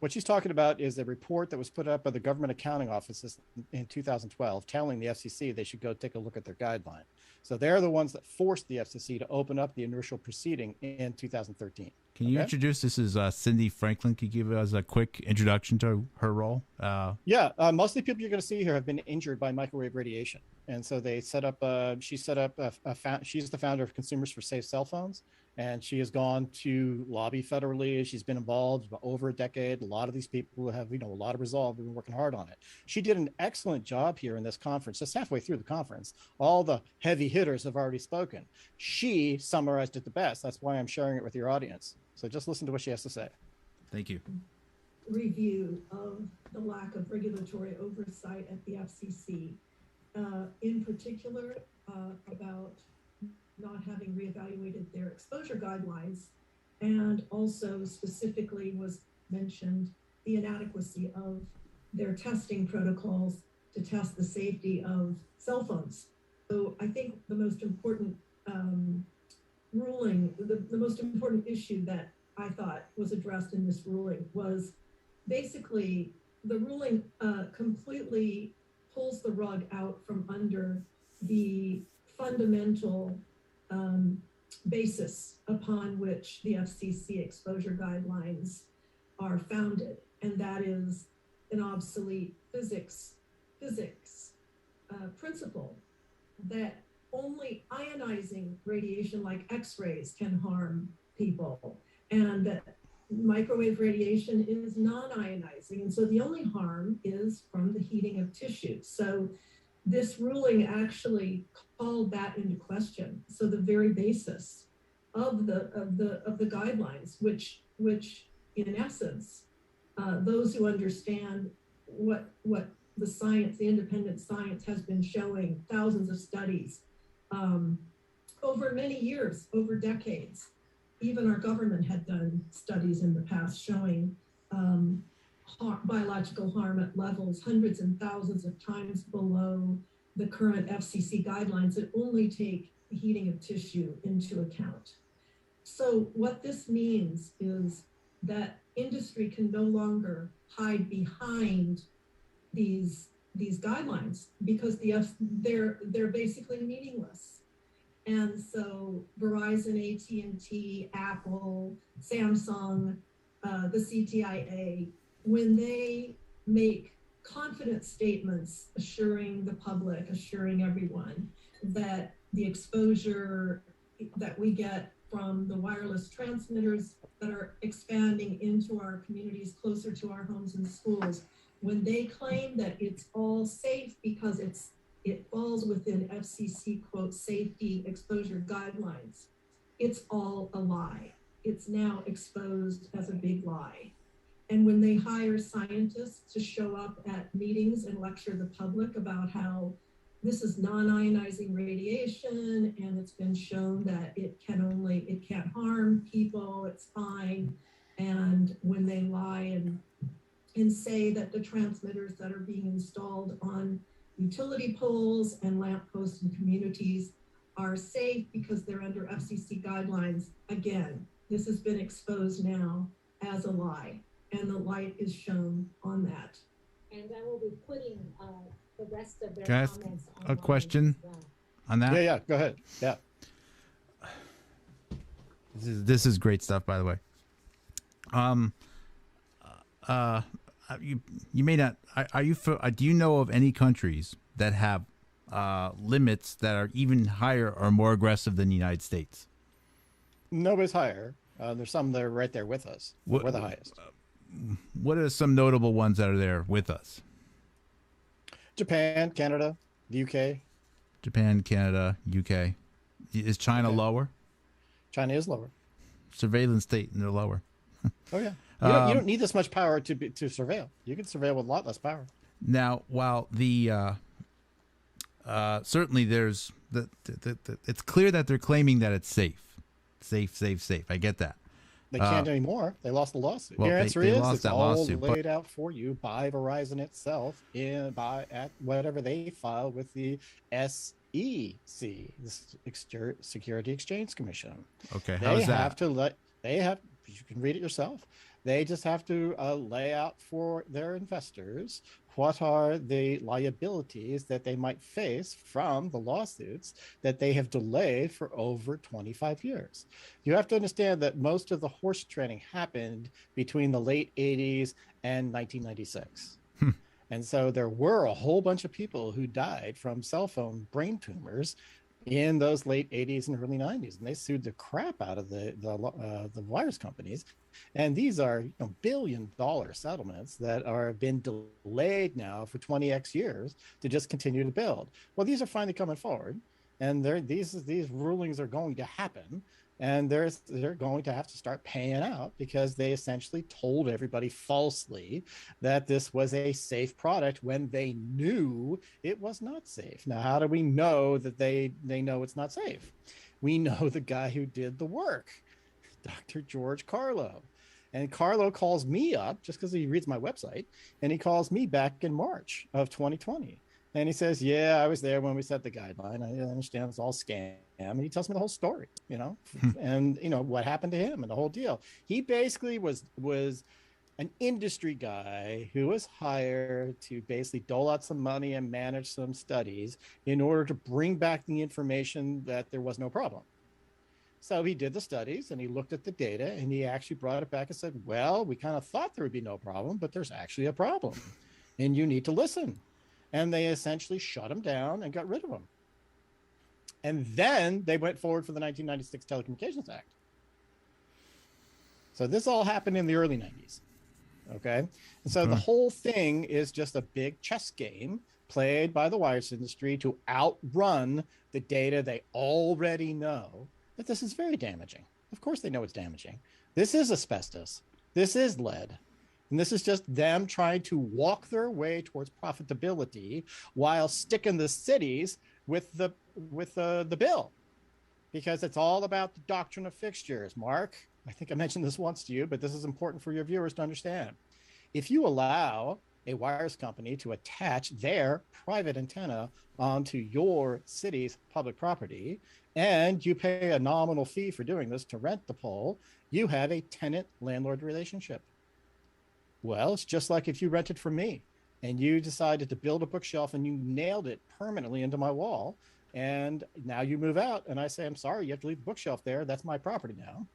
B: What she's talking about is a report that was put up by the Government Accounting Office in 2012 telling the FCC they should go take a look at their guideline. So they're the ones that forced the FCC to open up the initial proceeding in 2013.
A: Can you introduce this as Cindy Franklin? Could you give us a quick introduction to her role?
B: Most of the people you're going to see here have been injured by microwave radiation. And so they set up, she's the founder of Consumers for Safe Cell Phones. And she has gone to lobby federally. She's been involved for over a decade. A lot of these people have, a lot of resolve. We've been working hard on it. She did an excellent job here in this conference. Just halfway through the conference, all the heavy hitters have already spoken. She summarized it the best. That's why I'm sharing it with your audience. So just listen to what she has to say.
A: Thank you.
F: Review of the lack of regulatory oversight at the FCC, in particular about not having reevaluated their exposure guidelines, and also specifically was mentioned the inadequacy of their testing protocols to test the safety of cell phones. So I think the most important ruling, the most important issue that I thought was addressed in this ruling was basically the ruling completely pulls the rug out from under the fundamental basis upon which the FCC exposure guidelines are founded, and that is an obsolete physics principle that only ionizing radiation like X-rays can harm people, and that microwave radiation is non-ionizing, and so the only harm is from the heating of tissue. So this ruling actually called that into question. So the very basis of the guidelines, which in essence, those who understand what the science, the independent science has been showing, thousands of studies over many years, over decades. Even our government had done studies in the past showing biological harm at levels hundreds and thousands of times below the current FCC guidelines that only take heating of tissue into account. So what this means is that industry can no longer hide behind these guidelines because they're basically meaningless. And so Verizon, AT&T, Apple, Samsung, the CTIA, when they make confident statements assuring the public, assuring everyone that the exposure that we get from the wireless transmitters that are expanding into our communities closer to our homes and schools, when they claim that it's all safe because it falls within FCC, quote, safety exposure guidelines, it's all a lie. It's now exposed as a big lie. And when they hire scientists to show up at meetings and lecture the public about how this is non-ionizing radiation and it's been shown that it can't harm people, it's fine. And when they lie and say that the transmitters that are being installed on utility poles and lampposts in communities are safe because they're under FCC guidelines, again, this has been exposed now as a lie. And the light is shown on that.
G: And I will be putting the rest of their
A: Can I ask
G: comments
A: a question on that?
B: Yeah, go ahead. Yeah.
A: This is great stuff, by the way. You may not. Do you know of any countries that have limits that are even higher or more aggressive than the United States?
B: Nobody's higher. There's some that are right there with us. We're the highest.
A: What are some notable ones that are there with us?
B: Japan, Canada, the UK.
A: Japan, Canada, UK. Is China lower?
B: China is lower.
A: Surveillance state, and they're lower.
B: Oh yeah. You don't need this much power to surveil. You can surveil with a lot less power.
A: Now, while the certainly there's it's clear that they're claiming that it's safe. I get that.
B: They can't anymore. They lost the lawsuit.
A: Well,
B: Your answer
A: they
B: is
A: lost
B: it's
A: that
B: all
A: lawsuit,
B: laid out for you by Verizon itself at whatever they file with the SEC, the Security Exchange Commission.
A: Okay, how's that?
B: You can read it yourself. They just have to lay out for their investors what are the liabilities that they might face from the lawsuits that they have delayed for over 25 years. You have to understand that most of the horse trading happened between the late 80s and 1996. And so there were a whole bunch of people who died from cell phone brain tumors in those late 80s and early 90s, and they sued the crap out of the wires companies. And these are billion-dollar settlements that are been delayed now for 20x years to just continue to build. Well, these are finally coming forward, and these rulings are going to happen, and they're going to have to start paying out because they essentially told everybody falsely that this was a safe product when they knew it was not safe. Now, how do we know that they know it's not safe? We know the guy who did the work, Dr. George Carlo. And Carlo calls me up just because he reads my website, and he calls me back in March of 2020. And he says, yeah, I was there when we set the guideline. I understand it's all scam. And he tells me the whole story, and, what happened to him and the whole deal. He basically was an industry guy who was hired to basically dole out some money and manage some studies in order to bring back the information that there was no problem. So he did the studies and he looked at the data and he actually brought it back and said, well, we kind of thought there would be no problem, but there's actually a problem and you need to listen. And they essentially shut him down and got rid of him. And then they went forward for the 1996 Telecommunications Act. So this all happened in the early 90s. Okay. And so the whole thing is just a big chess game played by the wires industry to outrun the data they already know that this is very damaging. Of course they know it's damaging. This is asbestos. This is lead. And this is just them trying to walk their way towards profitability while sticking the cities with the bill. Because it's all about the doctrine of fixtures. Mark, I think I mentioned this once to you, but this is important for your viewers to understand. If you allow a wireless company to attach their private antenna onto your city's public property, and you pay a nominal fee for doing this to rent the pole, you have a tenant-landlord relationship. Well, it's just like if you rented from me and you decided to build a bookshelf and you nailed it permanently into my wall, and now you move out and I say, I'm sorry, you have to leave the bookshelf there. That's my property now.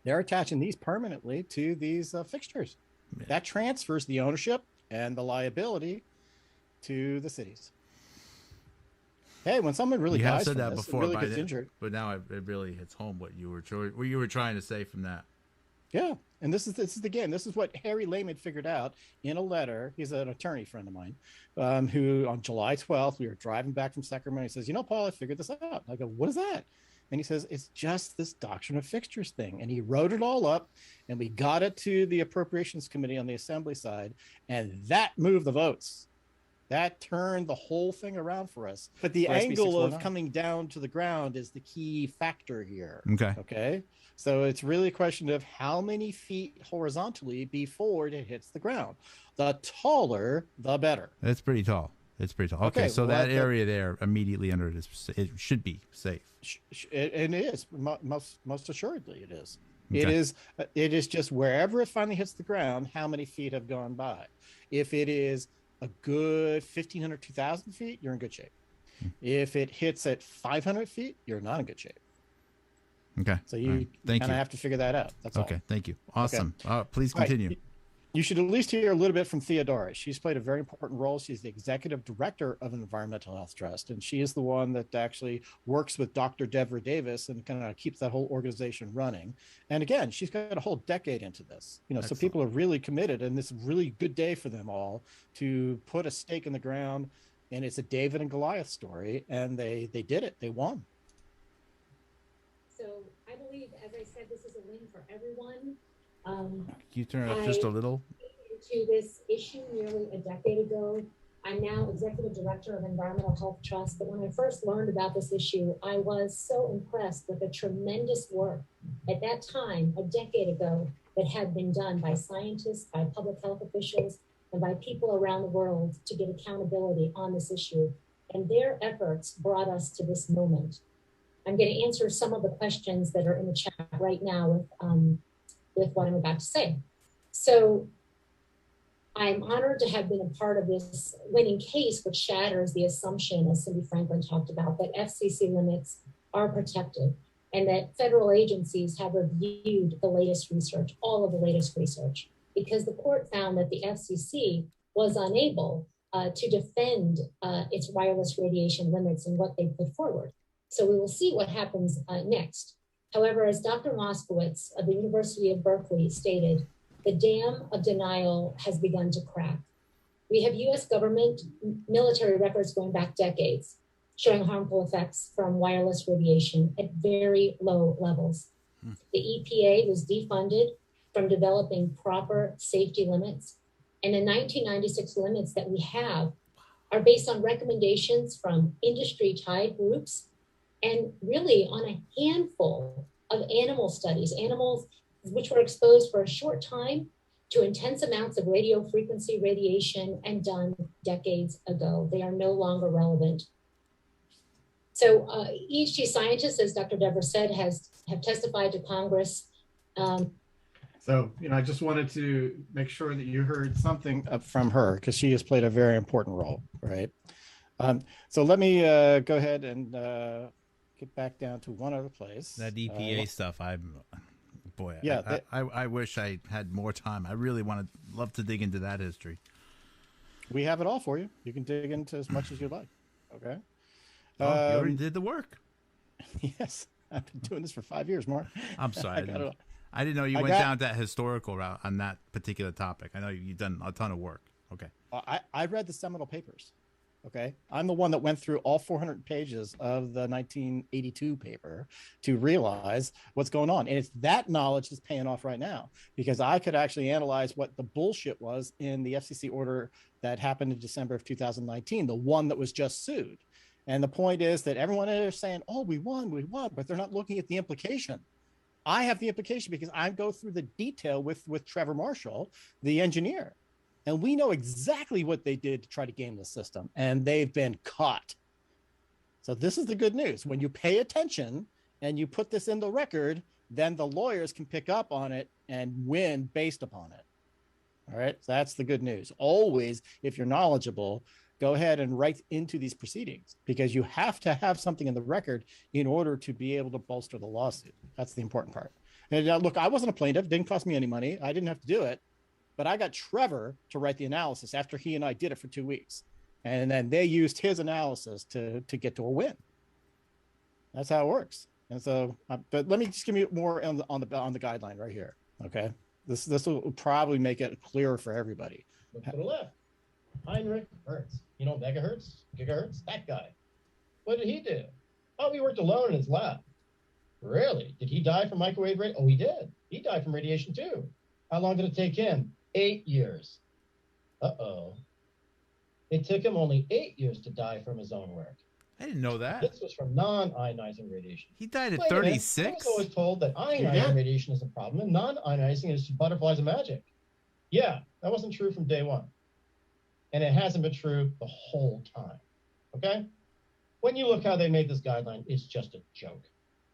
B: They're attaching these permanently to these fixtures. Yeah. That transfers the ownership and the liability to the cities. Hey, when someone really dies
A: said
B: from
A: that
B: this,
A: before,
B: really gets injured.
A: But now it really hits home what you were trying to say from that.
B: Yeah, and this is again, this is what Harry Lehman figured out in a letter. He's an attorney friend of mine, who on July 12th, we were driving back from Sacramento. He says, Paul, I figured this out. I go, what is that? And he says, it's just this doctrine of fixtures thing. And he wrote it all up, and we got it to the Appropriations Committee on the Assembly side, and that moved the votes. That turned the whole thing around for us. But the angle of coming down to the ground is the key factor here. Okay. So it's really a question of how many feet horizontally before it hits the ground. The taller, the better.
A: It's pretty tall. Okay, so well, that area there immediately under it should be safe.
B: And it is. Most assuredly it is. Okay. It is just wherever it finally hits the ground, how many feet have gone by. If it is a good 1,500, 2,000 feet, you're in good shape. If it hits at 500 feet, you're not in good shape.
A: Okay.
B: So you kind of have to figure that out. That's all.
A: Okay. Thank you. Awesome. Okay. Please continue.
B: Right. You should at least hear a little bit from Theodora. She's played a very important role. She's the executive director of an environmental health trust, and she is the one that actually works with Dr. Deborah Davis and kind of keeps that whole organization running. And again, she's got a whole decade into this. So people are really committed, and this is a really good day for them all to put a stake in the ground. And it's a David and Goliath story, and they did it. They won.
G: So I believe, as I said, this is a win for everyone.
A: Can you turn it up just a little?
G: To this issue nearly a decade ago. I'm now executive director of Environmental Health Trust, but when I first learned about this issue, I was so impressed with the tremendous work at that time, a decade ago, that had been done by scientists, by public health officials, and by people around the world to get accountability on this issue. And their efforts brought us to this moment. I'm going to answer some of the questions that are in the chat right now with what I'm about to say. So I'm honored to have been a part of this winning case, which shatters the assumption, as Cindy Franklin talked about, that FCC limits are protected and that federal agencies have reviewed the latest research, all of the latest research, because the court found that the FCC was unable to defend its wireless radiation limits and what they put forward. So we will see what happens next. However, as Dr. Moskowitz of the University of Berkeley stated, the dam of denial has begun to crack. We have US government military records going back decades showing harmful effects from wireless radiation at very low levels. The EPA was defunded from developing proper safety limits. And the 1996 limits that we have are based on recommendations from industry-tied groups and really on a handful of animal studies, animals which were exposed for a short time to intense amounts of radio frequency radiation and done decades ago. They are no longer relevant. So EHT scientists, as Dr. Deborah said, have testified to Congress.
B: So, I just wanted to make sure that you heard something from her because she has played a very important role, right? So let me go ahead and get back down to one other place.
A: That EPA stuff, I wish I had more time. I really love to dig into that history.
B: We have it all for you. You can dig into as much as you like. Okay.
A: You already did the work.
B: Yes, I've been doing this for 5 years, Mark.
A: I'm sorry. I didn't know you went down that historical route on that particular topic. I know you've done a ton of work. Okay.
B: I read the seminal papers. Okay. I'm the one that went through all 400 pages of the 1982 paper to realize what's going on. And it's that knowledge that's paying off right now, because I could actually analyze what the bullshit was in the FCC order that happened in December of 2019, the one that was just sued. And the point is that everyone is saying, oh, we won, but they're not looking at the implication. I have the implication because I go through the detail with Trevor Marshall, the engineer. And we know exactly what they did to try to game the system, and they've been caught. So this is the good news. When you pay attention and you put this in the record, then the lawyers can pick up on it and win based upon it. All right. So that's the good news. Always, if you're knowledgeable, go ahead and write into these proceedings, because you have to have something in the record in order to be able to bolster the lawsuit. That's the important part. And look, I wasn't a plaintiff. It didn't cost me any money. I didn't have to do it. But I got Trevor to write the analysis after he and I did it for 2 weeks. And then they used his analysis to get to a win. That's how it works. And so, but let me just give you more on the guideline right here. Okay. This will probably make it clearer for everybody.
H: Look to the left. Heinrich Hertz. You know, megahertz, gigahertz, that guy. What did he do? Oh, he worked alone in his lab. Really? Did he die from microwave radiation? Oh, he did. He died from radiation too. How long did it take him? 8 years. Uh-oh. It took him only 8 years to die from his own work.
A: I didn't know that.
H: This was from non-ionizing radiation.
A: He died at 36?
H: I was always told that ionizing radiation is a problem and non-ionizing is butterflies of magic. Yeah, that wasn't true from day one. And it hasn't been true the whole time. Okay? When you look how they made this guideline, it's just a joke.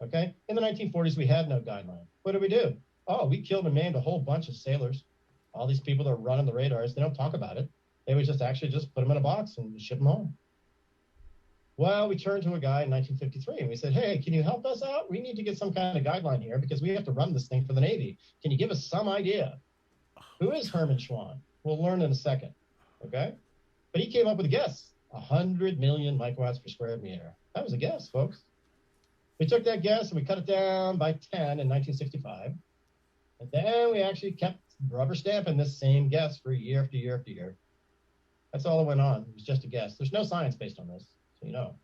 H: Okay? In the 1940s, we had no guideline. What did we do? Oh, we killed and maimed a whole bunch of sailors. All these people that are running the radars, they don't talk about it. They would just put them in a box and ship them home. Well, we turned to a guy in 1953 and we said, hey, can you help us out? We need to get some kind of guideline here because we have to run this thing for the Navy. Can you give us some idea? Who is Herman Schwann? We'll learn in a second. Okay? But he came up with a guess, 100 million microwatts per square meter. That was a guess, folks. We took that guess and we cut it down by 10 in 1965. And then we actually kept rubber stamping this same guess for year after year after year. That's all that went on. It was just a guess. There's no science based on this, so you know.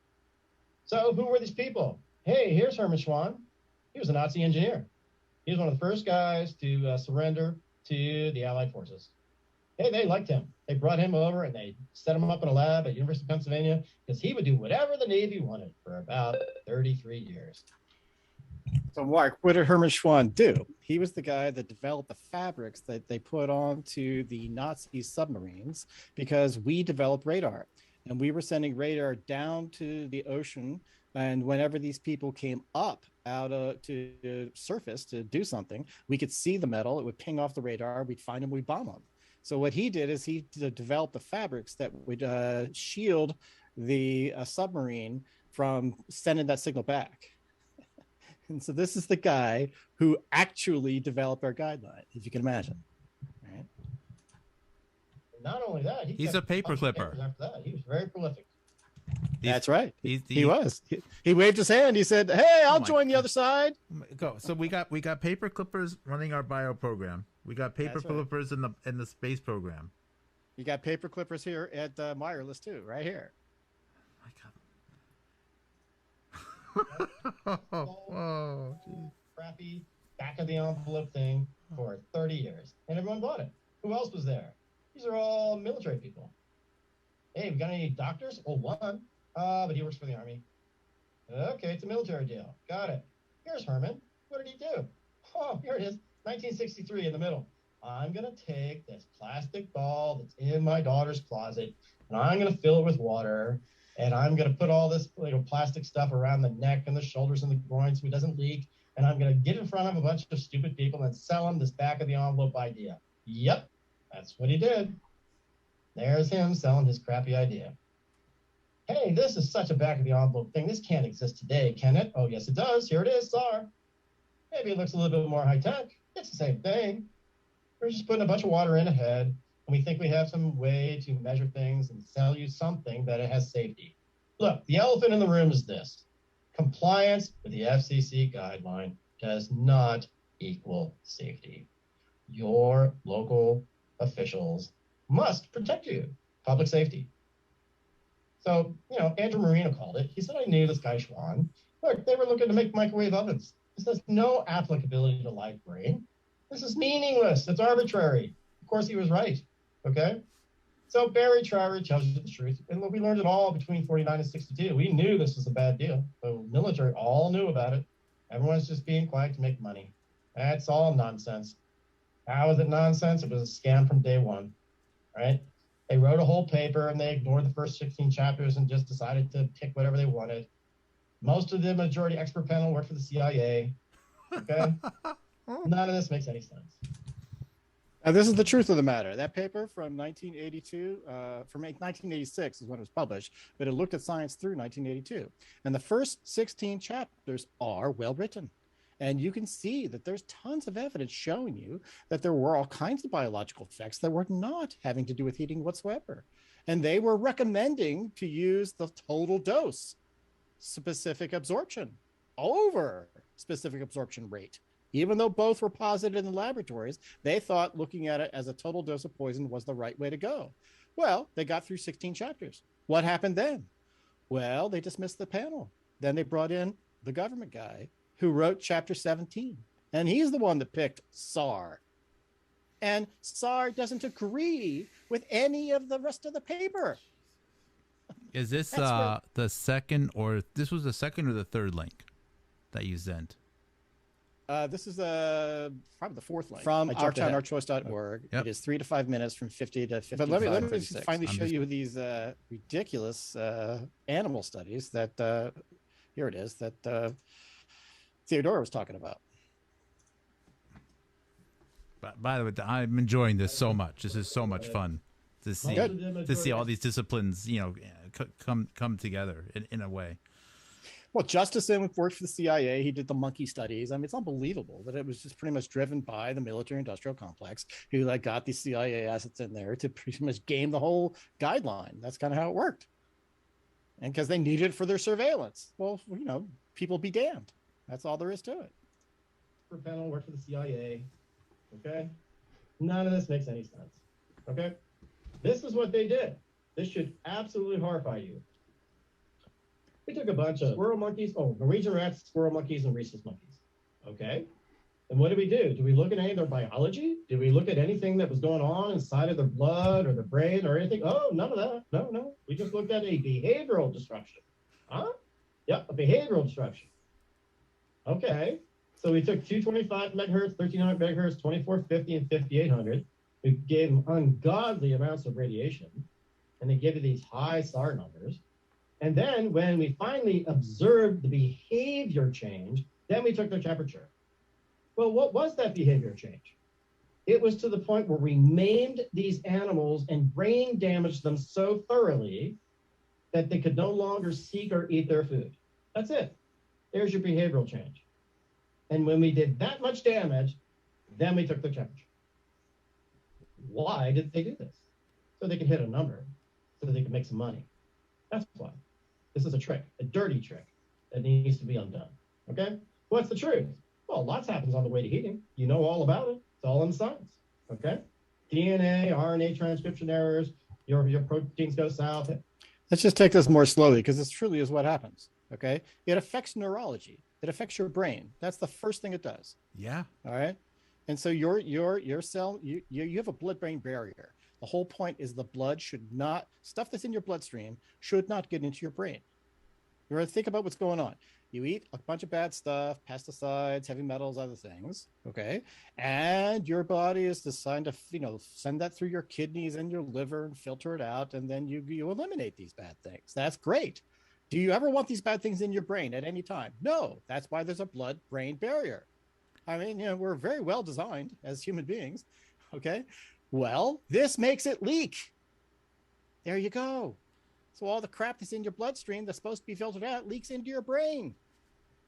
H: So who were these people? Hey, here's Herman Schwann. He was a Nazi engineer. He was one of the first guys to surrender to the Allied forces. Hey, they liked him. They brought him over and they set him up in a lab at University of Pennsylvania because he would do whatever the Navy wanted for about 33 years.
B: So, Mark, what did Herman Schwann do? He was the guy that developed the fabrics that they put onto the Nazi submarines because we developed radar. And we were sending radar down to the ocean. And whenever these people came up out to the surface to do something, we could see the metal. It would ping off the radar. We'd find them. We'd bomb them. So what he did is he developed the fabrics that would shield the submarine from sending that signal back. And so this is the guy who actually developed our guideline, if you can imagine. Right?
H: Not only that,
A: he's a paper clipper.
H: After that, he was very prolific.
B: That's right. He was. He waved his hand. He said, "Hey, I'll join the other side."
A: Go. So we got paper clippers running our bio program. We got paper clippers in the space program.
B: You got paper clippers here at Wireless too, right here.
A: Oh,
H: crappy back of the envelope thing for 30 years, and everyone bought it. Who else was there? These are all military people. Hey, we got any doctors? Oh, one. But he works for the Army. Okay, it's a military deal. Got it. Here's Herman. What did he do? Oh, here it is. 1963 in the middle. I'm going to take this plastic ball that's in my daughter's closet, and I'm going to fill it with water, and I'm going to put all this plastic stuff around the neck and the shoulders and the groins so it doesn't leak, and I'm going to get in front of a bunch of stupid people and sell them this back of the envelope idea. Yep, that's what he did. There's him selling his crappy idea. Hey, this is such a back of the envelope thing. This can't exist today, can it? Oh, yes, it does. Here it is, SAR. Maybe it looks a little bit more high tech. It's the same thing. We're just putting a bunch of water in a head, and we think we have some way to measure things and sell you something that it has safety. Look, the elephant in the room is this. Compliance with the FCC guideline does not equal safety. Your local officials must protect you. Public safety. So, Andrew Marino called it. He said, I knew this guy Schwann. Look, they were looking to make microwave ovens. This has no applicability to live brain. This is meaningless. It's arbitrary. Of course, he was right. Okay? So Barry Trowery tells you the truth. And we learned it all between 49 and 62. We knew this was a bad deal. The military all knew about it. Everyone's just being quiet to make money. That's all nonsense. How is it nonsense? It was a scam from day one, right? They wrote a whole paper and they ignored the first 16 chapters and just decided to pick whatever they wanted. Most of the majority expert panel worked for the CIA. Okay? None of this makes any sense.
B: Now, this is the truth of the matter. That paper from 1982, from 1986 is when it was published, but it looked at science through 1982. And the first 16 chapters are well written. And you can see that there's tons of evidence showing you that there were all kinds of biological effects that were not having to do with heating whatsoever. And they were recommending to use the total dose, specific absorption over specific absorption rate. Even though both were posited in the laboratories, they thought looking at it as a total dose of poison was the right way to go. Well, they got through 16 chapters. What happened then? Well, they dismissed the panel. Then they brought in the government guy who wrote chapter 17. And he's the one that picked SAR. And SAR doesn't agree with any of the rest of the paper.
A: Is this the second, or this was the second or the third link that you sent?
B: This is probably the fourth link from ourtownourchoice.org. Yep. It is 3 to 5 minutes from 50 to 55. But let me finally show you these ridiculous animal studies that here it is that Theodora was talking about.
A: But by the way, I'm enjoying this so much. This is so much fun to see all these disciplines, come together in a way.
B: Well, Justison worked for the CIA. He did the monkey studies. I mean, it's unbelievable that it was just pretty much driven by the military-industrial complex who got these CIA assets in there to pretty much game the whole guideline. That's kind of how it worked. And because they needed it for their surveillance. Well, people be damned. That's all there is to it.
H: Panel worked for the CIA. Okay? None of this makes any sense. Okay? This is what they did. This should absolutely horrify you. We took a bunch of squirrel monkeys, Norwegian rats, squirrel monkeys, and rhesus monkeys. Okay? And what did we do? Did we look at any of their biology? Did we look at anything that was going on inside of their blood or their brain or anything? Oh, none of that. No. We just looked at a behavioral disruption. Huh? Yep, a behavioral disruption. Okay. So we took 225 megahertz, 1300 megahertz, 2450, and 5800. We gave them ungodly amounts of radiation, and they gave you these high SAR numbers. And then when we finally observed the behavior change, then we took their temperature. Well, what was that behavior change? It was to the point where we maimed these animals and brain damaged them so thoroughly that they could no longer seek or eat their food. That's it. There's your behavioral change. And when we did that much damage, then we took their temperature. Why did they do this? So they could hit a number, so they could make some money. That's why. This is a trick, a dirty trick that needs to be undone. Okay? What's the truth? Well, lots happens on the way to heating. You know all about it. It's all in science. Okay? DNA, RNA transcription errors, your proteins go south.
B: Let's just take this more slowly because this truly is what happens. Okay? It affects neurology. It affects your brain. That's the first thing it does.
A: Yeah.
B: All right. And so your cell, you have a blood-brain barrier. The whole point is the blood should not, stuff that's in your bloodstream should not get into your brain. You ever think about what's going on? You eat a bunch of bad stuff, pesticides, heavy metals, other things, okay? And your body is designed to, send that through your kidneys and your liver and filter it out, and then you eliminate these bad things. That's great. Do you ever want these bad things in your brain at any time? No. That's why there's a blood-brain barrier. I mean, we're very well designed as human beings, okay? Well, this makes it leak. There you go. So all the crap that's in your bloodstream that's supposed to be filtered out leaks into your brain.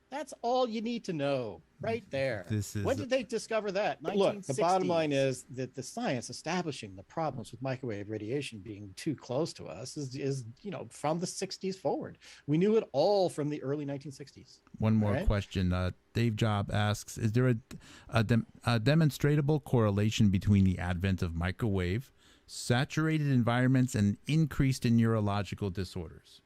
B: That's all you need to know right there. When did they discover that? Look, the bottom line is that the science establishing the problems with microwave radiation being too close to us is from the 60s forward. We knew it all from the early 1960s.
A: One more question. Dave Job asks, is there a demonstrable correlation between the advent of microwave saturated environments and increased in neurological disorders.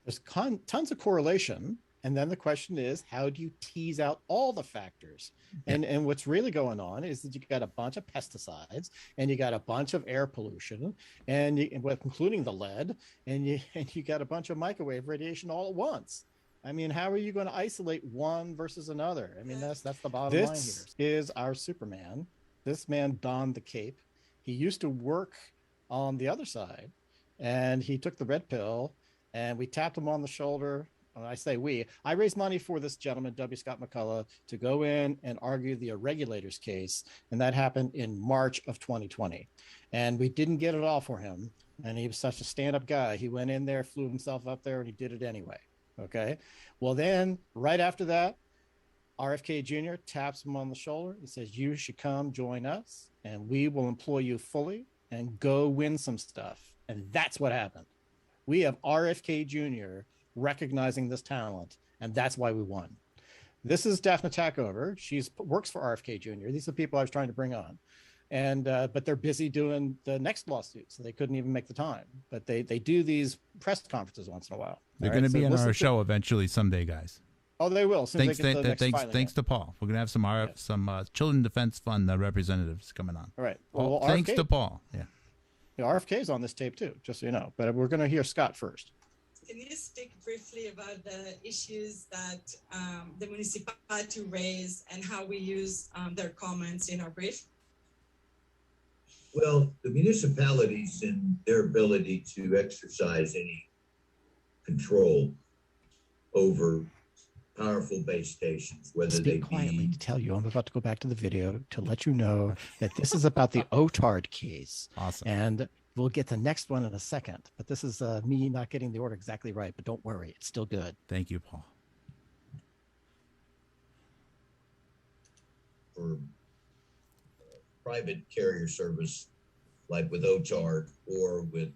B: There's tons of correlation. And then the question is, how do you tease out all the factors? And what's really going on is that you got a bunch of pesticides, and you got a bunch of air pollution, and including the lead, and you got a bunch of microwave radiation all at once. I mean, how are you going to isolate one versus another? I mean, that's the bottom line here. This is our Superman. This man donned the cape. He used to work on the other side, and he took the red pill, and we tapped him on the shoulder. When I say I raised money for this gentleman, W. Scott McCullough, to go in and argue the irregulators case. And that happened in March of 2020. And we didn't get it all for him. And he was such a stand-up guy. He went in there, flew himself up there, and he did it anyway. Okay. Well, then right after that, RFK Jr. taps him on the shoulder and says, you should come join us, and we will employ you fully and go win some stuff. And that's what happened. We have RFK Jr. recognizing this talent, and that's why we won. This is Daphne Tackover. She works for RFK Jr. These are the people I was trying to bring on, and but they're busy doing the next lawsuit, so they couldn't even make the time. But they do these press conferences once in a while.
A: They're going to be on our show eventually someday, guys.
B: Oh, they will.
A: Thanks to Paul. We're going to have some Children Defense Fund representatives coming on.
B: All right.
A: Well, thanks to Paul. Yeah.
B: RFK is on this tape too, just so you know. But we're going to hear Scott first.
I: Can you speak briefly about the issues that the municipality raised and how we use their comments in our brief?
J: Well, the municipalities and their ability to exercise any control over powerful base stations, whether they
B: quietly to tell you, I'm about to go back to the video to let you know that this is about the OTARD case.
A: Awesome.
B: And we'll get the next one in a second, but this is me not getting the order exactly right, but don't worry, it's still good.
A: Thank you, Paul.
J: For private carrier service, like with OTARD or with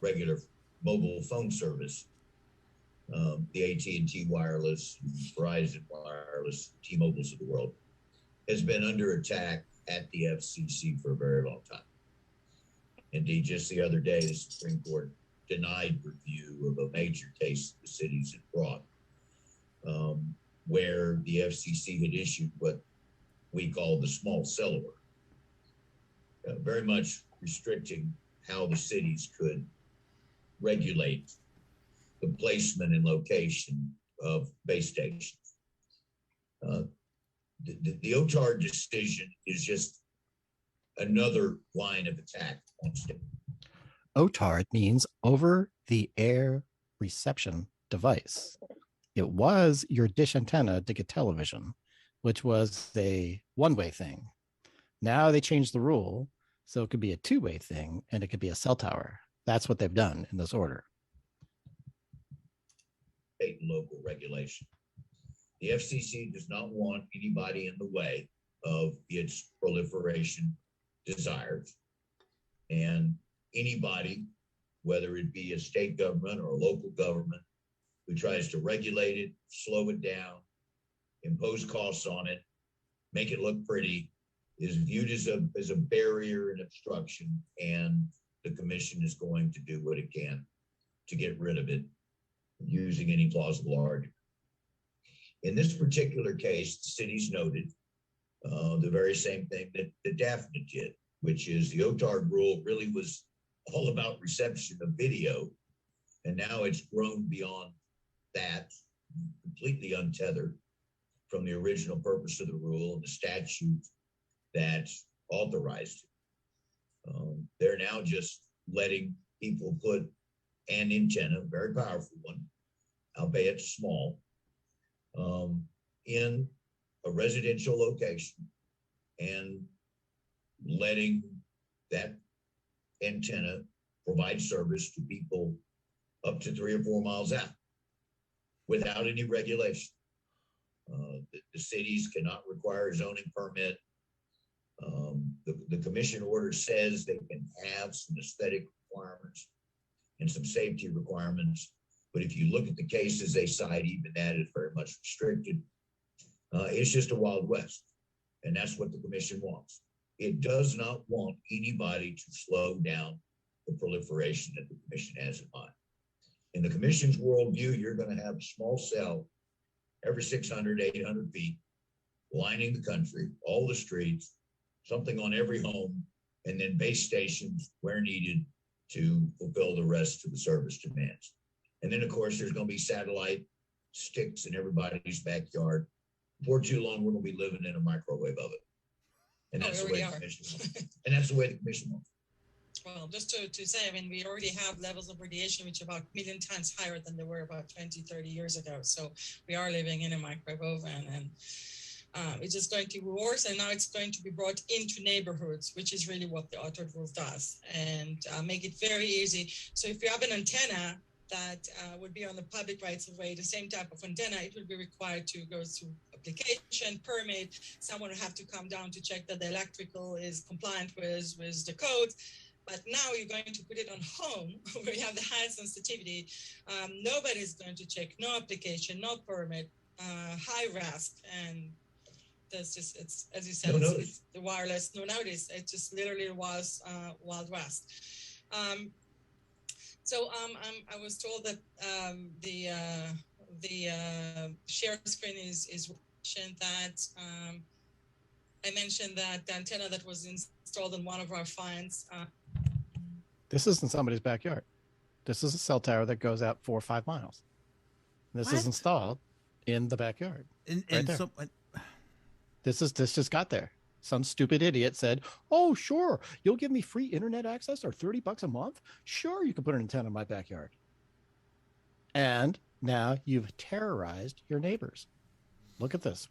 J: regular mobile phone service, the AT&T Wireless, Verizon Wireless, T-Mobiles of the world, has been under attack at the FCC for a very long time. Indeed, just the other day, the Supreme Court denied review of a major case the cities had brought, where the FCC had issued what we call the small cell order, very much restricting how the cities could regulate the placement and location of base stations. The OTAR decision is just another line of attack on state.
B: OTARD means over the air reception device. It was your dish antenna to get television, which was a one-way thing. Now they changed the rule, so it could be a two-way thing, and it could be a cell tower. That's what they've done in this order.
J: State and local regulation. The FCC does not want anybody in the way of its proliferation desires. And anybody, whether it be a state government or a local government, who tries to regulate it, slow it down, impose costs on it, make it look pretty, is viewed as a barrier and obstruction, and the commission is going to do what it can to get rid of it using any plausible argument. In this particular case, the cities noted the very same thing that Daphne did, which is the OTARD rule really was all about reception of video, and now it's grown beyond that, completely untethered from the original purpose of the rule and the statute that authorized it. They're now just letting people put an antenna, a very powerful one, albeit small, in a residential location and letting that antenna provide service to people up to 3 or 4 miles out without any regulation. The cities cannot require a zoning permit. The commission order says they can have some aesthetic requirements and some safety requirements, but if you look at the cases they cite, even that is very much restricted. It's just a Wild West, and that's what the commission wants. it does not want anybody to slow down the proliferation that the commission has in mind. In the commission's worldview, you're going to have a small cell every 600, 800 feet, lining the country, all the streets, something on every home, and then base stations where needed to fulfill the rest of the service demands. And then, of course, there's going to be satellite sticks in everybody's backyard. Before too long, we're going to be living in a microwave oven. And that's the way the commission wants. And that's the way the commission wants.
I: Well, just to say, I mean, we already have levels of radiation which are about a million times higher than they were about 20, 30 years ago. So we are living in a microwave oven, and it's just going to be worse. And now it's going to be brought into neighborhoods, which is really what the altered roof does, and make it very easy. So if you have an antenna that would be on the public rights of way, the same type of antenna, it will be required to go through application, permit. Someone will have to come down to check that the electrical is compliant with the codes. But now you're going to put it on home where you have the high sensitivity. Nobody's going to check, no application, no permit, high risk. And there's just, it's, as you said, it's the wireless, no notice. It just literally was Wild West. So I was told that the share screen is mentioned that I mentioned that the antenna that was installed in one of our finds.
B: This isn't somebody's backyard. This is a cell tower that goes out 4 or 5 miles. This is installed in the backyard. Right there. This just got there. Some stupid idiot said, "Oh, sure, you'll give me free internet access or $30 a month. Sure, you can put an antenna in my backyard." And now you've terrorized your neighbors. Look at this.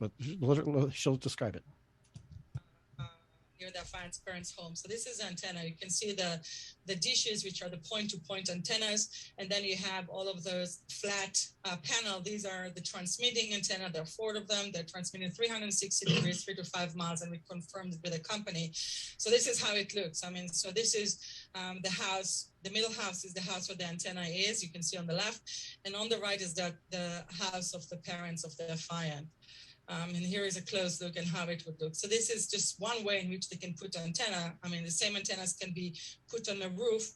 B: She'll describe it.
I: Near their parents' home. So this is the antenna. You can see the dishes, which are the point-to-point antennas, and then you have all of those flat panel. These are the transmitting antenna. There are 4 of them. They're transmitting 360 degrees, 3 to 5 miles, and we confirmed it with the company. So this is how it looks. I mean, so this is the house. The middle house is the house where the antenna is. You can see on the left, and on the right is the house of the parents of the defiant. And here is a close look at how it would look. So this is just one way in which they can put antenna. I mean, the same antennas can be put on a roof,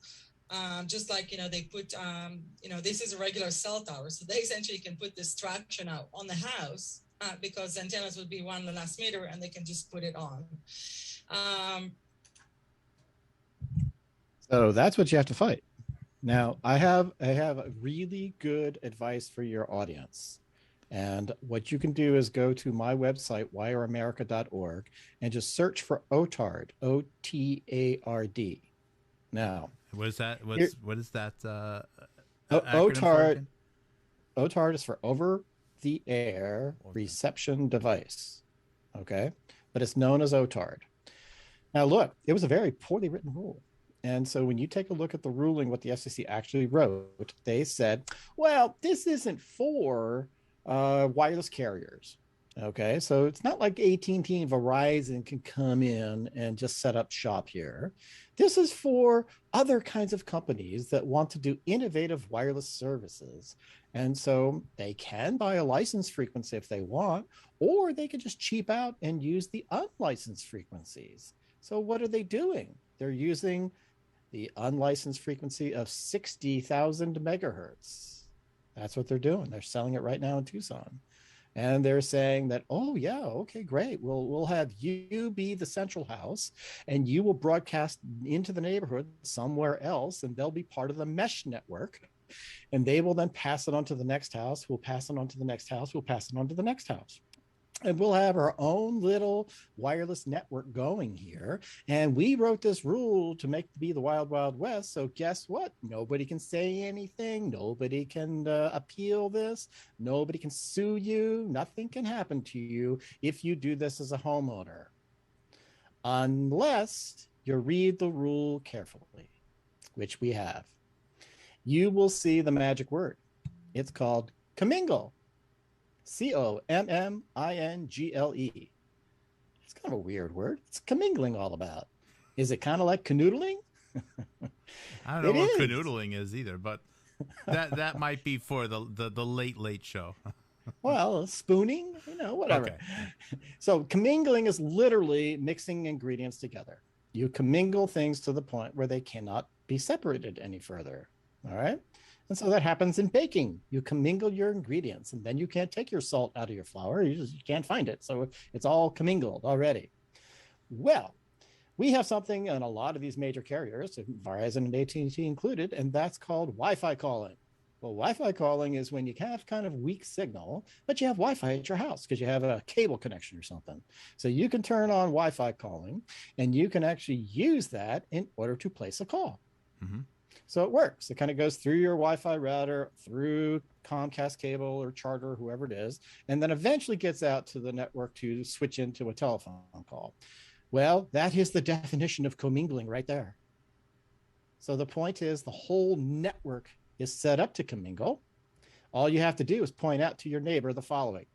I: just like, they put, this is a regular cell tower. So they essentially can put this structure now on the house because the antennas would be 1.5 meter and they can just put it on.
B: So that's what you have to fight. Now, I have really good advice for your audience. And what you can do is go to my website, wireamerica.org, and just search for OTARD, OTARD. Now,
A: what is that? What is that?
B: OTARD. OTARD is for over-the-air reception device. Okay, but it's known as OTARD. Now, look, it was a very poorly written rule. And so when you take a look at the ruling, what the FCC actually wrote, they said, well, this isn't for wireless carriers. Okay, so it's not like AT&T and Verizon can come in and just set up shop here. This is for other kinds of companies that want to do innovative wireless services. And so they can buy a licensed frequency if they want, or they can just cheap out and use the unlicensed frequencies. So what are they doing? They're using the unlicensed frequency of 60,000 megahertz. That's what they're doing. They're selling it right now in Tucson. And they're saying that, oh, yeah, okay, great. We'll have you be the central house and you will broadcast into the neighborhood somewhere else, and they'll be part of the mesh network. And they will then pass it on to the next house. We'll pass it on to the next house. We'll pass it on to the next house. And we'll have our own little wireless network going here. And we wrote this rule to make it be the Wild Wild West. So guess what? Nobody can say anything. Nobody can appeal this. Nobody can sue you. Nothing can happen to you if you do this as a homeowner, unless you read the rule carefully, which we have. You will see the magic word. It's called commingle. COMMINGLE. It's kind of a weird word. It's commingling all about. Is it kind of like canoodling?
A: I don't know what canoodling is either, but that might be for the late show.
B: Well, spooning, whatever.
A: Okay.
B: So commingling is literally mixing ingredients together. You commingle things to the point where they cannot be separated any further. All right. And so that happens in baking. You commingle your ingredients, and then you can't take your salt out of your flour. You can't find it. So it's all commingled already. Well, we have something in a lot of these major carriers, Verizon and AT&T included, and that's called Wi-Fi calling. Well, Wi-Fi calling is when you have kind of weak signal, but you have Wi-Fi at your house because you have a cable connection or something. So you can turn on Wi-Fi calling, and you can actually use that in order to place a call.
A: Mm-hmm.
B: So it works. It kind of goes through your Wi-Fi router, through Comcast cable or Charter, whoever it is, and then eventually gets out to the network to switch into a telephone call. Well, that is the definition of commingling right there. So the point is the whole network is set up to commingle. All you have to do is point out to your neighbor the following.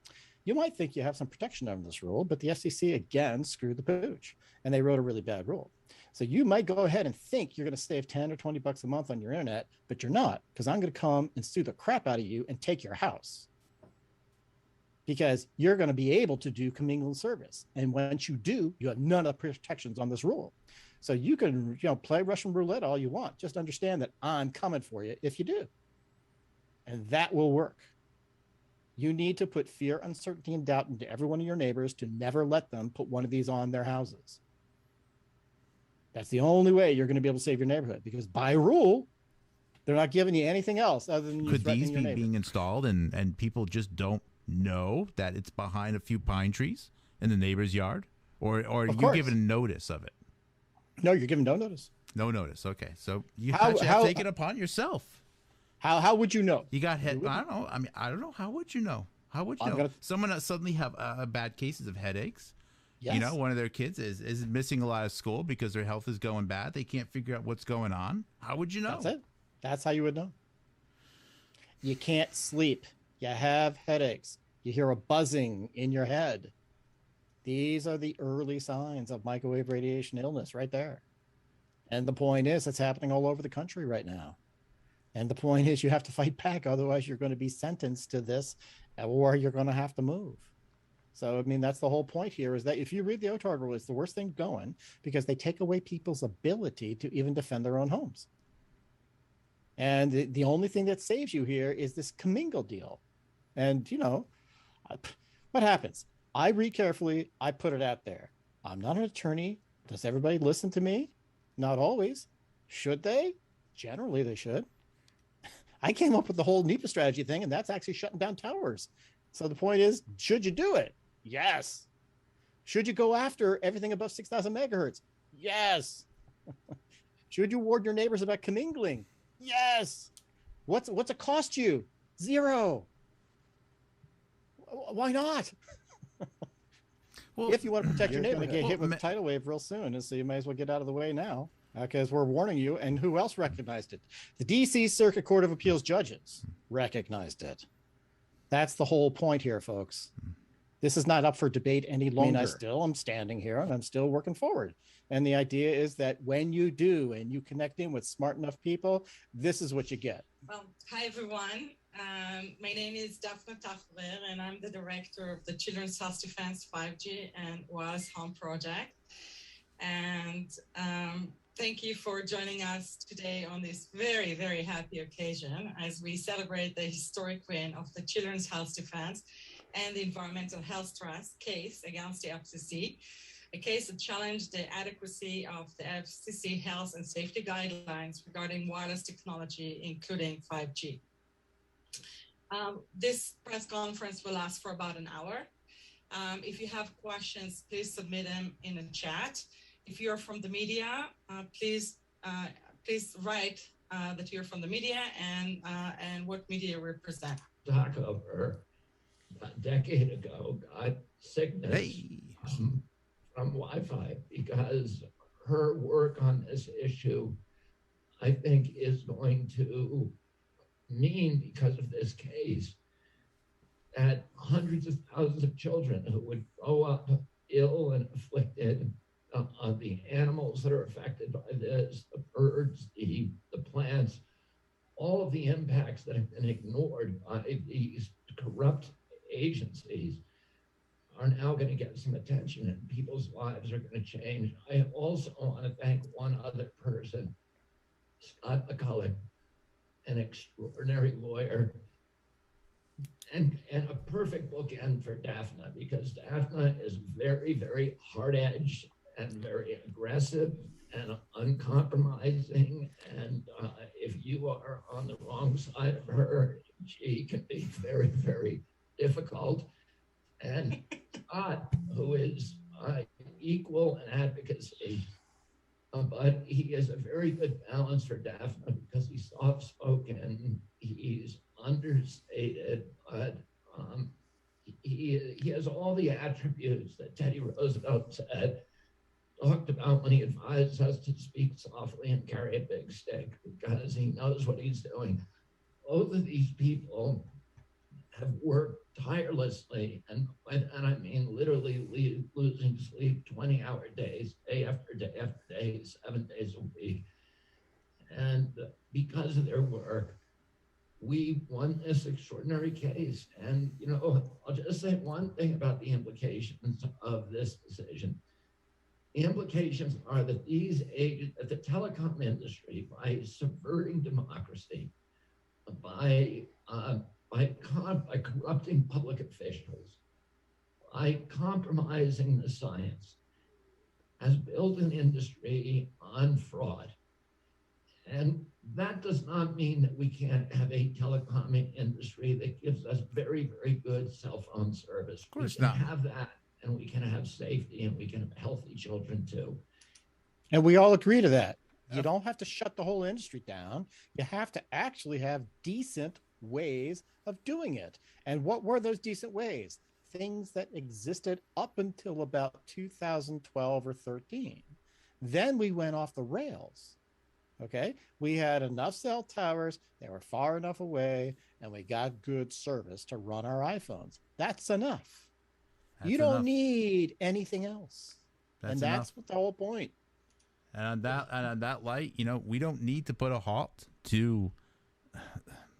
B: You might think you have some protection under this rule, but the FCC again screwed the pooch, and they wrote a really bad rule. So you might go ahead and think you're going to save 10 or 20 bucks a month on your internet, but you're not, because I'm going to come and sue the crap out of you and take your house. Because you're going to be able to do commingling service. And once you do, you have none of the protections on this rule. So you can, play Russian roulette all you want. Just understand that I'm coming for you if you do. And that will work. You need to put fear, uncertainty, and doubt into every one of your neighbors to never let them put one of these on their houses. That's the only way you're going to be able to save your neighborhood, because by rule, they're not giving you anything else other than you threatening your neighbor.
A: Could these be being installed and people just don't know that it's behind a few pine trees in the neighbor's yard? Or are you giving notice of it?
B: No, you're giving no notice.
A: No notice. Okay. So you have to take it upon yourself.
B: How would you know?
A: You got hit. I don't know. I mean, I don't know. How would you know? How would you know? Someone suddenly have bad cases of headaches. Yes. One of their kids is missing a lot of school because their health is going bad. They can't figure out what's going on. How would you know?
B: That's it. That's how you would know. You can't sleep. You have headaches. You hear a buzzing in your head. These are the early signs of microwave radiation illness right there. And the point is, it's happening all over the country right now. And the point is, you have to fight back. Otherwise, you're going to be sentenced to this, or you're going to have to move. So, I mean, that's the whole point here, is that if you read the OTARD rule, it's the worst thing going, because they take away people's ability to even defend their own homes. And the only thing that saves you here is this commingle deal. And, what happens? I read carefully. I put it out there. I'm not an attorney. Does everybody listen to me? Not always. Should they? Generally, they should. I came up with the whole NEPA strategy thing, and that's actually shutting down towers. So the point is, should you do it? Yes. Should you go after everything above 6,000 megahertz? Yes. Should you warn your neighbors about commingling? Yes. What's it cost you? $0. Why not? Well, if you want to protect your neighbor, you're going to get hit with a tidal wave real soon, and so you may as well get out of the way now, because we're warning you. And who else recognized it? The D.C. Circuit Court of Appeals judges recognized it. That's the whole point here, folks. This is not up for debate any longer. I mean, I'm standing here and I'm still working forward. And the idea is that when you do and you connect in with smart enough people, this is what you get.
I: Well, hi, everyone. My name is Daphne Tafler, and I'm the director of the Children's Health Defense 5G and OAS Home Project. And thank you for joining us today on this very, very happy occasion as we celebrate the historic win of the Children's Health Defense and the Environmental Health Trust case against the FCC, a case that challenged the adequacy of the FCC health and safety guidelines regarding wireless technology, including 5G. This press conference will last for about an hour. If you have questions, please submit them in the chat. If you're from the media, please write that you're from the media and what media you represent.
K: Talk over a decade ago got sickness from Wi-Fi because her work on this issue, I think, is going to mean, because of this case, that hundreds of thousands of children who would grow up ill and afflicted, the animals that are affected by this, the birds, the plants, all of the impacts that have been ignored by these corrupt agencies are now going to get some attention and people's lives are going to change. I also want to thank one other person, Scott McCulloch, an extraordinary lawyer, and a perfect bookend for Daphne, because Daphne is very, very hard-edged and very aggressive and uncompromising. And if you are on the wrong side of her, she can be very, very difficult. And Scott, who is equal in advocacy, but he is a very good balance for Daphne because he's soft-spoken, he's understated, but he has all the attributes that Teddy Roosevelt talked about when he advised us to speak softly and carry a big stick, because he knows what he's doing. Both of these people have worked tirelessly, and I mean literally losing sleep 20-hour days, day after day after day, 7 days a week. And because of their work, we won this extraordinary case. And, you know, I'll just say one thing about the implications of this decision. The implications are that the telecom industry, by subverting democracy, by corrupting public officials, by compromising the science, has built an industry on fraud. And that does not mean that we can't have a telecom industry that gives us very, very good cell phone service.
A: Of course
K: we can
A: not.
K: have that, and we can have safety, and we can have healthy children too.
B: And we all agree to that. You don't have to shut the whole industry down. You have to actually have decent ways of doing it. And what were those decent ways? Things that existed up until about 2012 or 13. Then we went off the rails. Okay, we had enough cell towers, they were far enough away, and we got good service to run our iPhones. That's enough. You don't need anything else. That's what the whole point.
A: And on that light, you know, we don't need to put a halt to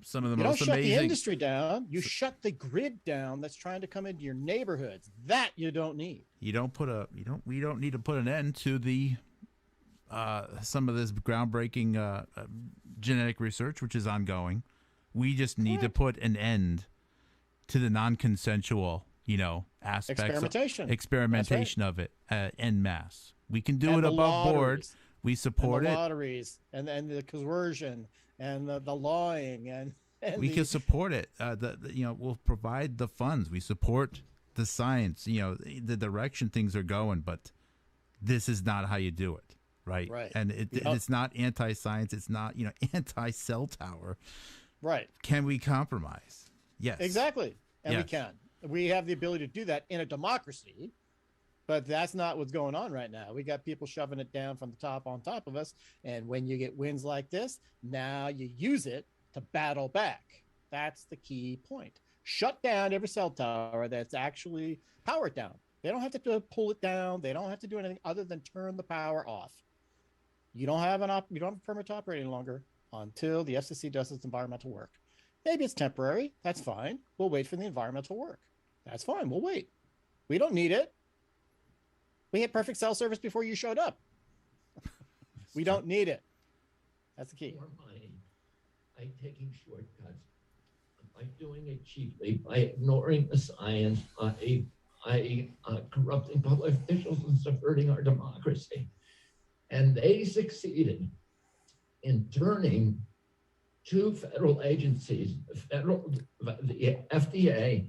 A: some of the most amazing. You don't shut the industry down.
B: You shut the grid down that's trying to come into your neighborhoods. That you don't need.
A: We don't need to put an end to the some of this groundbreaking genetic research, which is ongoing. We just need to put an end to the non-consensual, you know, aspects experimentation of it en masse. We can do it above board. We support
B: the lotteries and the coercion and the lawing and
A: we can support it. You know, we'll provide the funds. We support the science. You know, the direction things are going, but this is not how you do it. Right. And it's not anti-science. It's not, you know, anti-cell tower.
B: Right.
A: Can we compromise? Yes.
B: Exactly. And we can. We have the ability to do that in a democracy, but that's not what's going on right now. We got people shoving it down from the top on top of us. And when you get wins like this, now you use it to battle back. That's the key point. Shut down every cell tower that's actually powered down. They don't have to pull it down. They don't have to do anything other than turn the power off. You don't have a permit to operate any longer until the FCC does its environmental work. Maybe it's temporary. That's fine. We'll wait for the environmental work. That's fine. We'll wait. We don't need it. We had perfect cell service before you showed up. We don't need it. That's the key.
K: More money by taking shortcuts, by doing it cheaply, by ignoring the science, by corrupting public officials and subverting our democracy. And they succeeded in turning two federal agencies, the FDA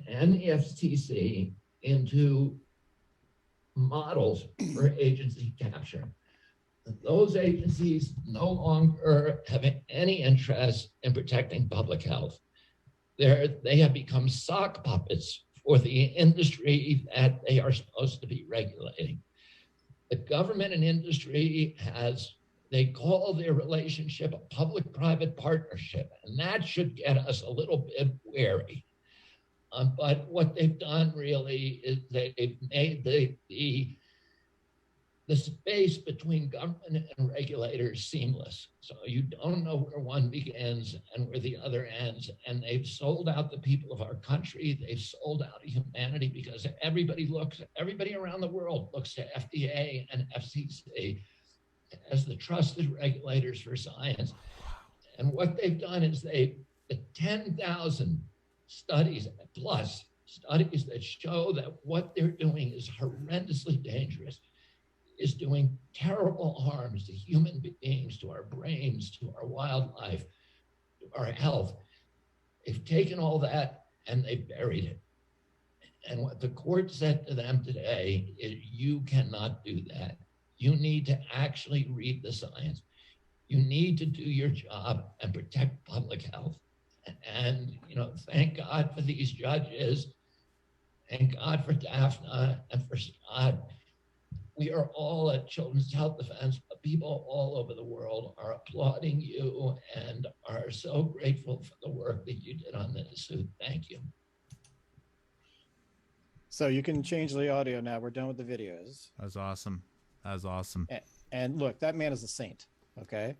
K: and the FCC, into models for agency capture. Those agencies no longer have any interest in protecting public health. They have become sock puppets for the industry that they are supposed to be regulating. The government and industry they call their relationship a public-private partnership, and that should get us a little bit wary. But what they've done really is they've made the space between government and regulator is seamless. So you don't know where one begins and where the other ends. And they've sold out the people of our country. They've sold out humanity because everybody around the world looks to FDA and FCC as the trusted regulators for science. And what they've done is the 10,000 studies plus studies that show that what they're doing is horrendously dangerous, is doing terrible harms to human beings, to our brains, to our wildlife, to our health. They've taken all that and they buried it. And what the court said to them today is, you cannot do that. You need to actually read the science. You need to do your job and protect public health. And, thank God for these judges. Thank God for Daphne and for Scott. We are all at Children's Health Defense. People all over the world are applauding you and are so grateful for the work that you did on this. So thank you.
B: So you can change the audio now. We're done with the videos.
A: That's awesome. That's awesome.
B: And look, that man is a saint. Okay.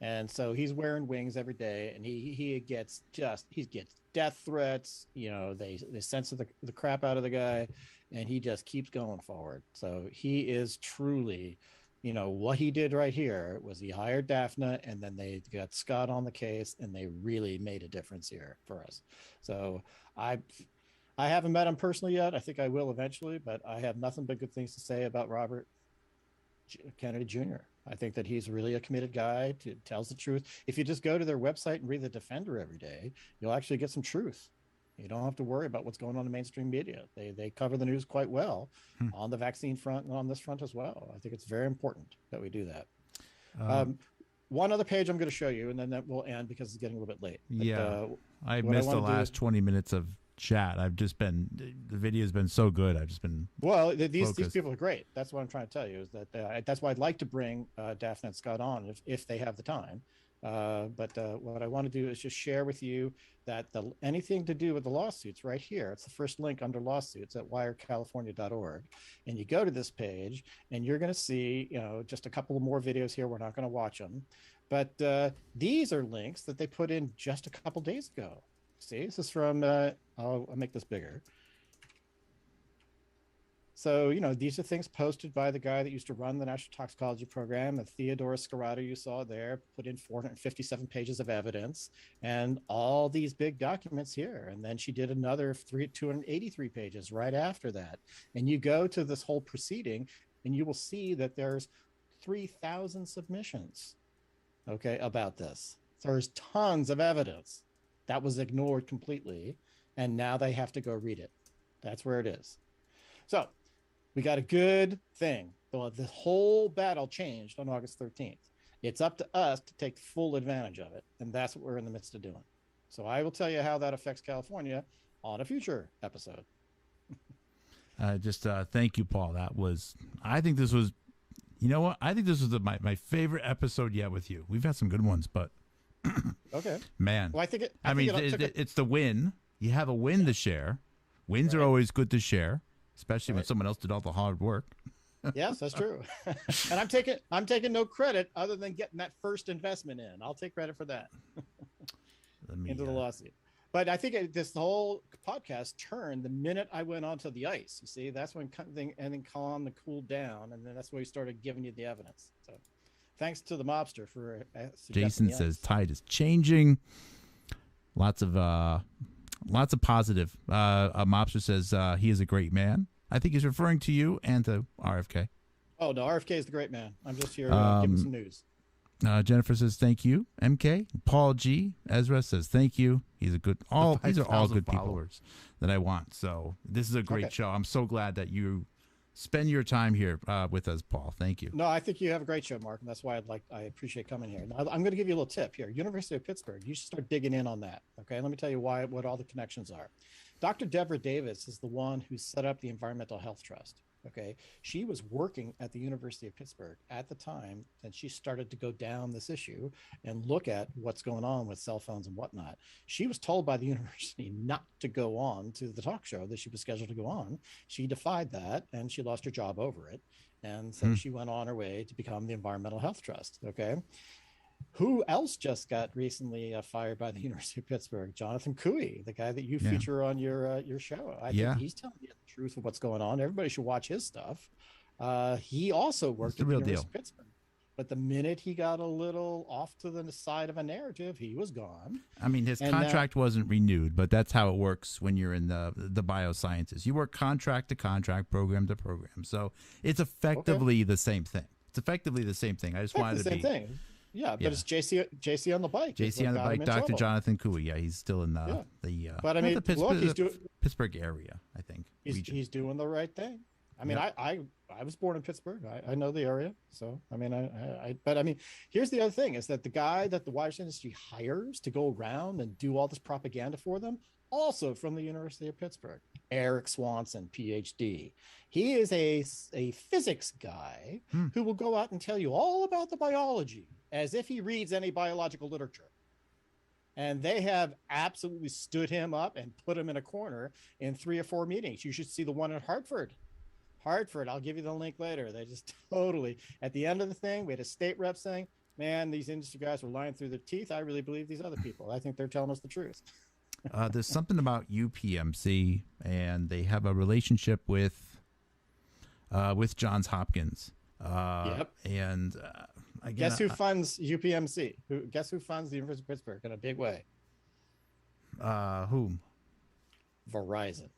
B: And so he's wearing wings every day, and he gets death threats. They censor the crap out of the guy, and he just keeps going forward. So he is truly, what he did right here was he hired Daphne, and then they got Scott on the case, and they really made a difference here for us. So I haven't met him personally yet. I think I will eventually, but I have nothing but good things to say about Robert Kennedy Jr. I think that he's really a committed guy, tells the truth. If you just go to their website and read The Defender every day, you'll actually get some truth. You don't have to worry about what's going on in mainstream media. They cover the news quite well on the vaccine front and on this front as well. I think it's very important that we do that. One other page I'm going to show you, and then that will end because it's getting a little bit late. But,
A: I missed the last 20 minutes of chat. The video has been so good. I've just been
B: these people are great. That's what I'm trying to tell you, is that that's why I'd like to bring Daphne and Scott on if they have the time. But what I want to do is just share with you that anything to do with the lawsuits right here, it's the first link under lawsuits at wirecalifornia.org, and you go to this page and you're going to see just a couple of more videos here. We're not going to watch them, but these are links that they put in just a couple days ago. See, this is from I'll make this bigger. So, these are things posted by the guy that used to run the National Toxicology Program, and Theodora Scarrato, you saw there, put in 457 pages of evidence and all these big documents here. And then she did another 283 pages right after that. And you go to this whole proceeding and you will see that there's 3,000 submissions, about this. There's tons of evidence that was ignored completely. And now they have to go read it. That's where it is. So we got a good thing. The whole battle changed on August 13th. It's up to us to take full advantage of it. And that's what we're in the midst of doing. So I will tell you how that affects California on a future episode.
A: Thank you, Paul. I think this was, I think this was my favorite episode yet with you. We've had some good ones, but
B: okay,
A: man.
B: Well,
A: it's the win. You have a win to share. Wins are always good to share, especially when someone else did all the hard work.
B: Yes, that's true. And I'm taking no credit other than getting that first investment in. I'll take credit for that into the lawsuit. But I think this whole podcast turned the minute I went onto the ice. You see, that's when everything calmed and cooled down, and then that's when we started giving you the evidence. So, thanks to the mobster for
A: Jason says tide is changing. Lots of positive. A mobster says he is a great man. I think he's referring to you and to RFK.
B: Oh, no, RFK is the great man. I'm just here giving some news.
A: Jennifer says thank you. MK. Paul G. Ezra says thank you. These are all good followers that I want. So this is a great show. I'm so glad that you spend your time here with us, Paul. Thank you.
B: No, I think you have a great show, Mark, and that's why I appreciate coming here. Now, I'm going to give you a little tip here. University of Pittsburgh, you should start digging in on that. Okay, let me tell you what all the connections are. Dr. Deborah Davis is the one who set up the Environmental Health Trust. Okay. She was working at the University of Pittsburgh at the time, and she started to go down this issue and look at what's going on with cell phones and whatnot. She was told by the university not to go on to the talk show that she was scheduled to go on. She defied that, and she lost her job over it. And so she went on her way to become the Environmental Health Trust. Okay. Who else just got recently fired by the University of Pittsburgh? Jonathan Cooey, the guy that you feature on your show. I think he's telling you the truth of what's going on. Everybody should watch his stuff. He also worked at the University of Pittsburgh. But the minute he got a little off to the side of a narrative, he was gone.
A: I mean, his contract wasn't renewed, but that's how it works when you're in the biosciences. You work contract to contract, program to program. So it's effectively the same thing. It's effectively the same thing. I just wanted to be...
B: thing. Yeah, but it's JC on the bike.
A: JC on the bike, Dr. Jonathan Cooey. Yeah, he's still in
B: but I mean,
A: the Pittsburgh area, I think.
B: He's doing the right thing. I mean, I was born in Pittsburgh. I know the area. So, I mean, but I mean, here's the other thing is that the guy that the wireless industry hires to go around and do all this propaganda for them, also from the University of Pittsburgh, Eric Swanson, PhD. He is a physics guy who will go out and tell you all about the biology as if he reads any biological literature. And they have absolutely stood him up and put him in a corner in 3 or 4 meetings. You should see the one at Hartford. I'll give you the link later. They just totally, at the end of the thing, we had a state rep saying, man, these industry guys were lying through their teeth. I really believe these other people. I think they're telling us the truth.
A: There's something about UPMC, and they have a relationship with Johns Hopkins. And again,
B: guess who funds UPMC? Guess who funds the University of Pittsburgh in a big way?
A: Whom?
B: Verizon.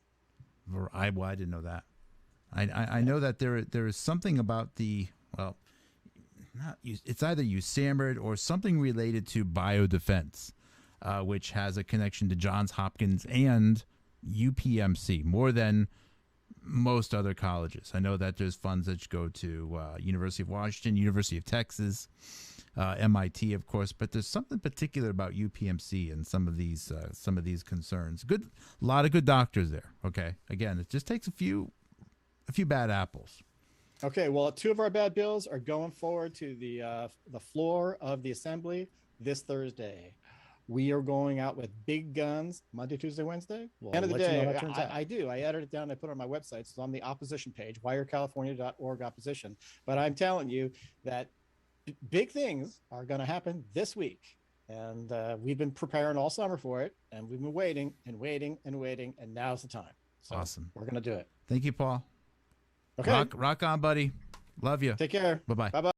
A: I didn't know that. I know that there is something about it's either USAMRIID or something related to biodefense, which has a connection to Johns Hopkins and UPMC more than most other colleges. I know that there's funds that go to University of Washington, University of Texas, MIT, of course, but there's something particular about UPMC and some of these concerns. A lot of good doctors there. Okay, again, it just takes a few bad apples.
B: Okay, well, 2 of our bad bills are going forward to the floor of the assembly this Thursday. We are going out with big guns Monday, Tuesday, Wednesday. Well, end of the day, I do. I edited it down and I put it on my website. It's on the opposition page, wirecalifornia.org opposition. But I'm telling you that big things are going to happen this week. And we've been preparing all summer for it. And we've been waiting and waiting and waiting. And now's the time. So
A: awesome.
B: We're going to do it.
A: Thank you, Paul.
B: Okay.
A: Rock on, buddy. Love you.
B: Take care.
A: Bye-bye.
B: Bye-bye.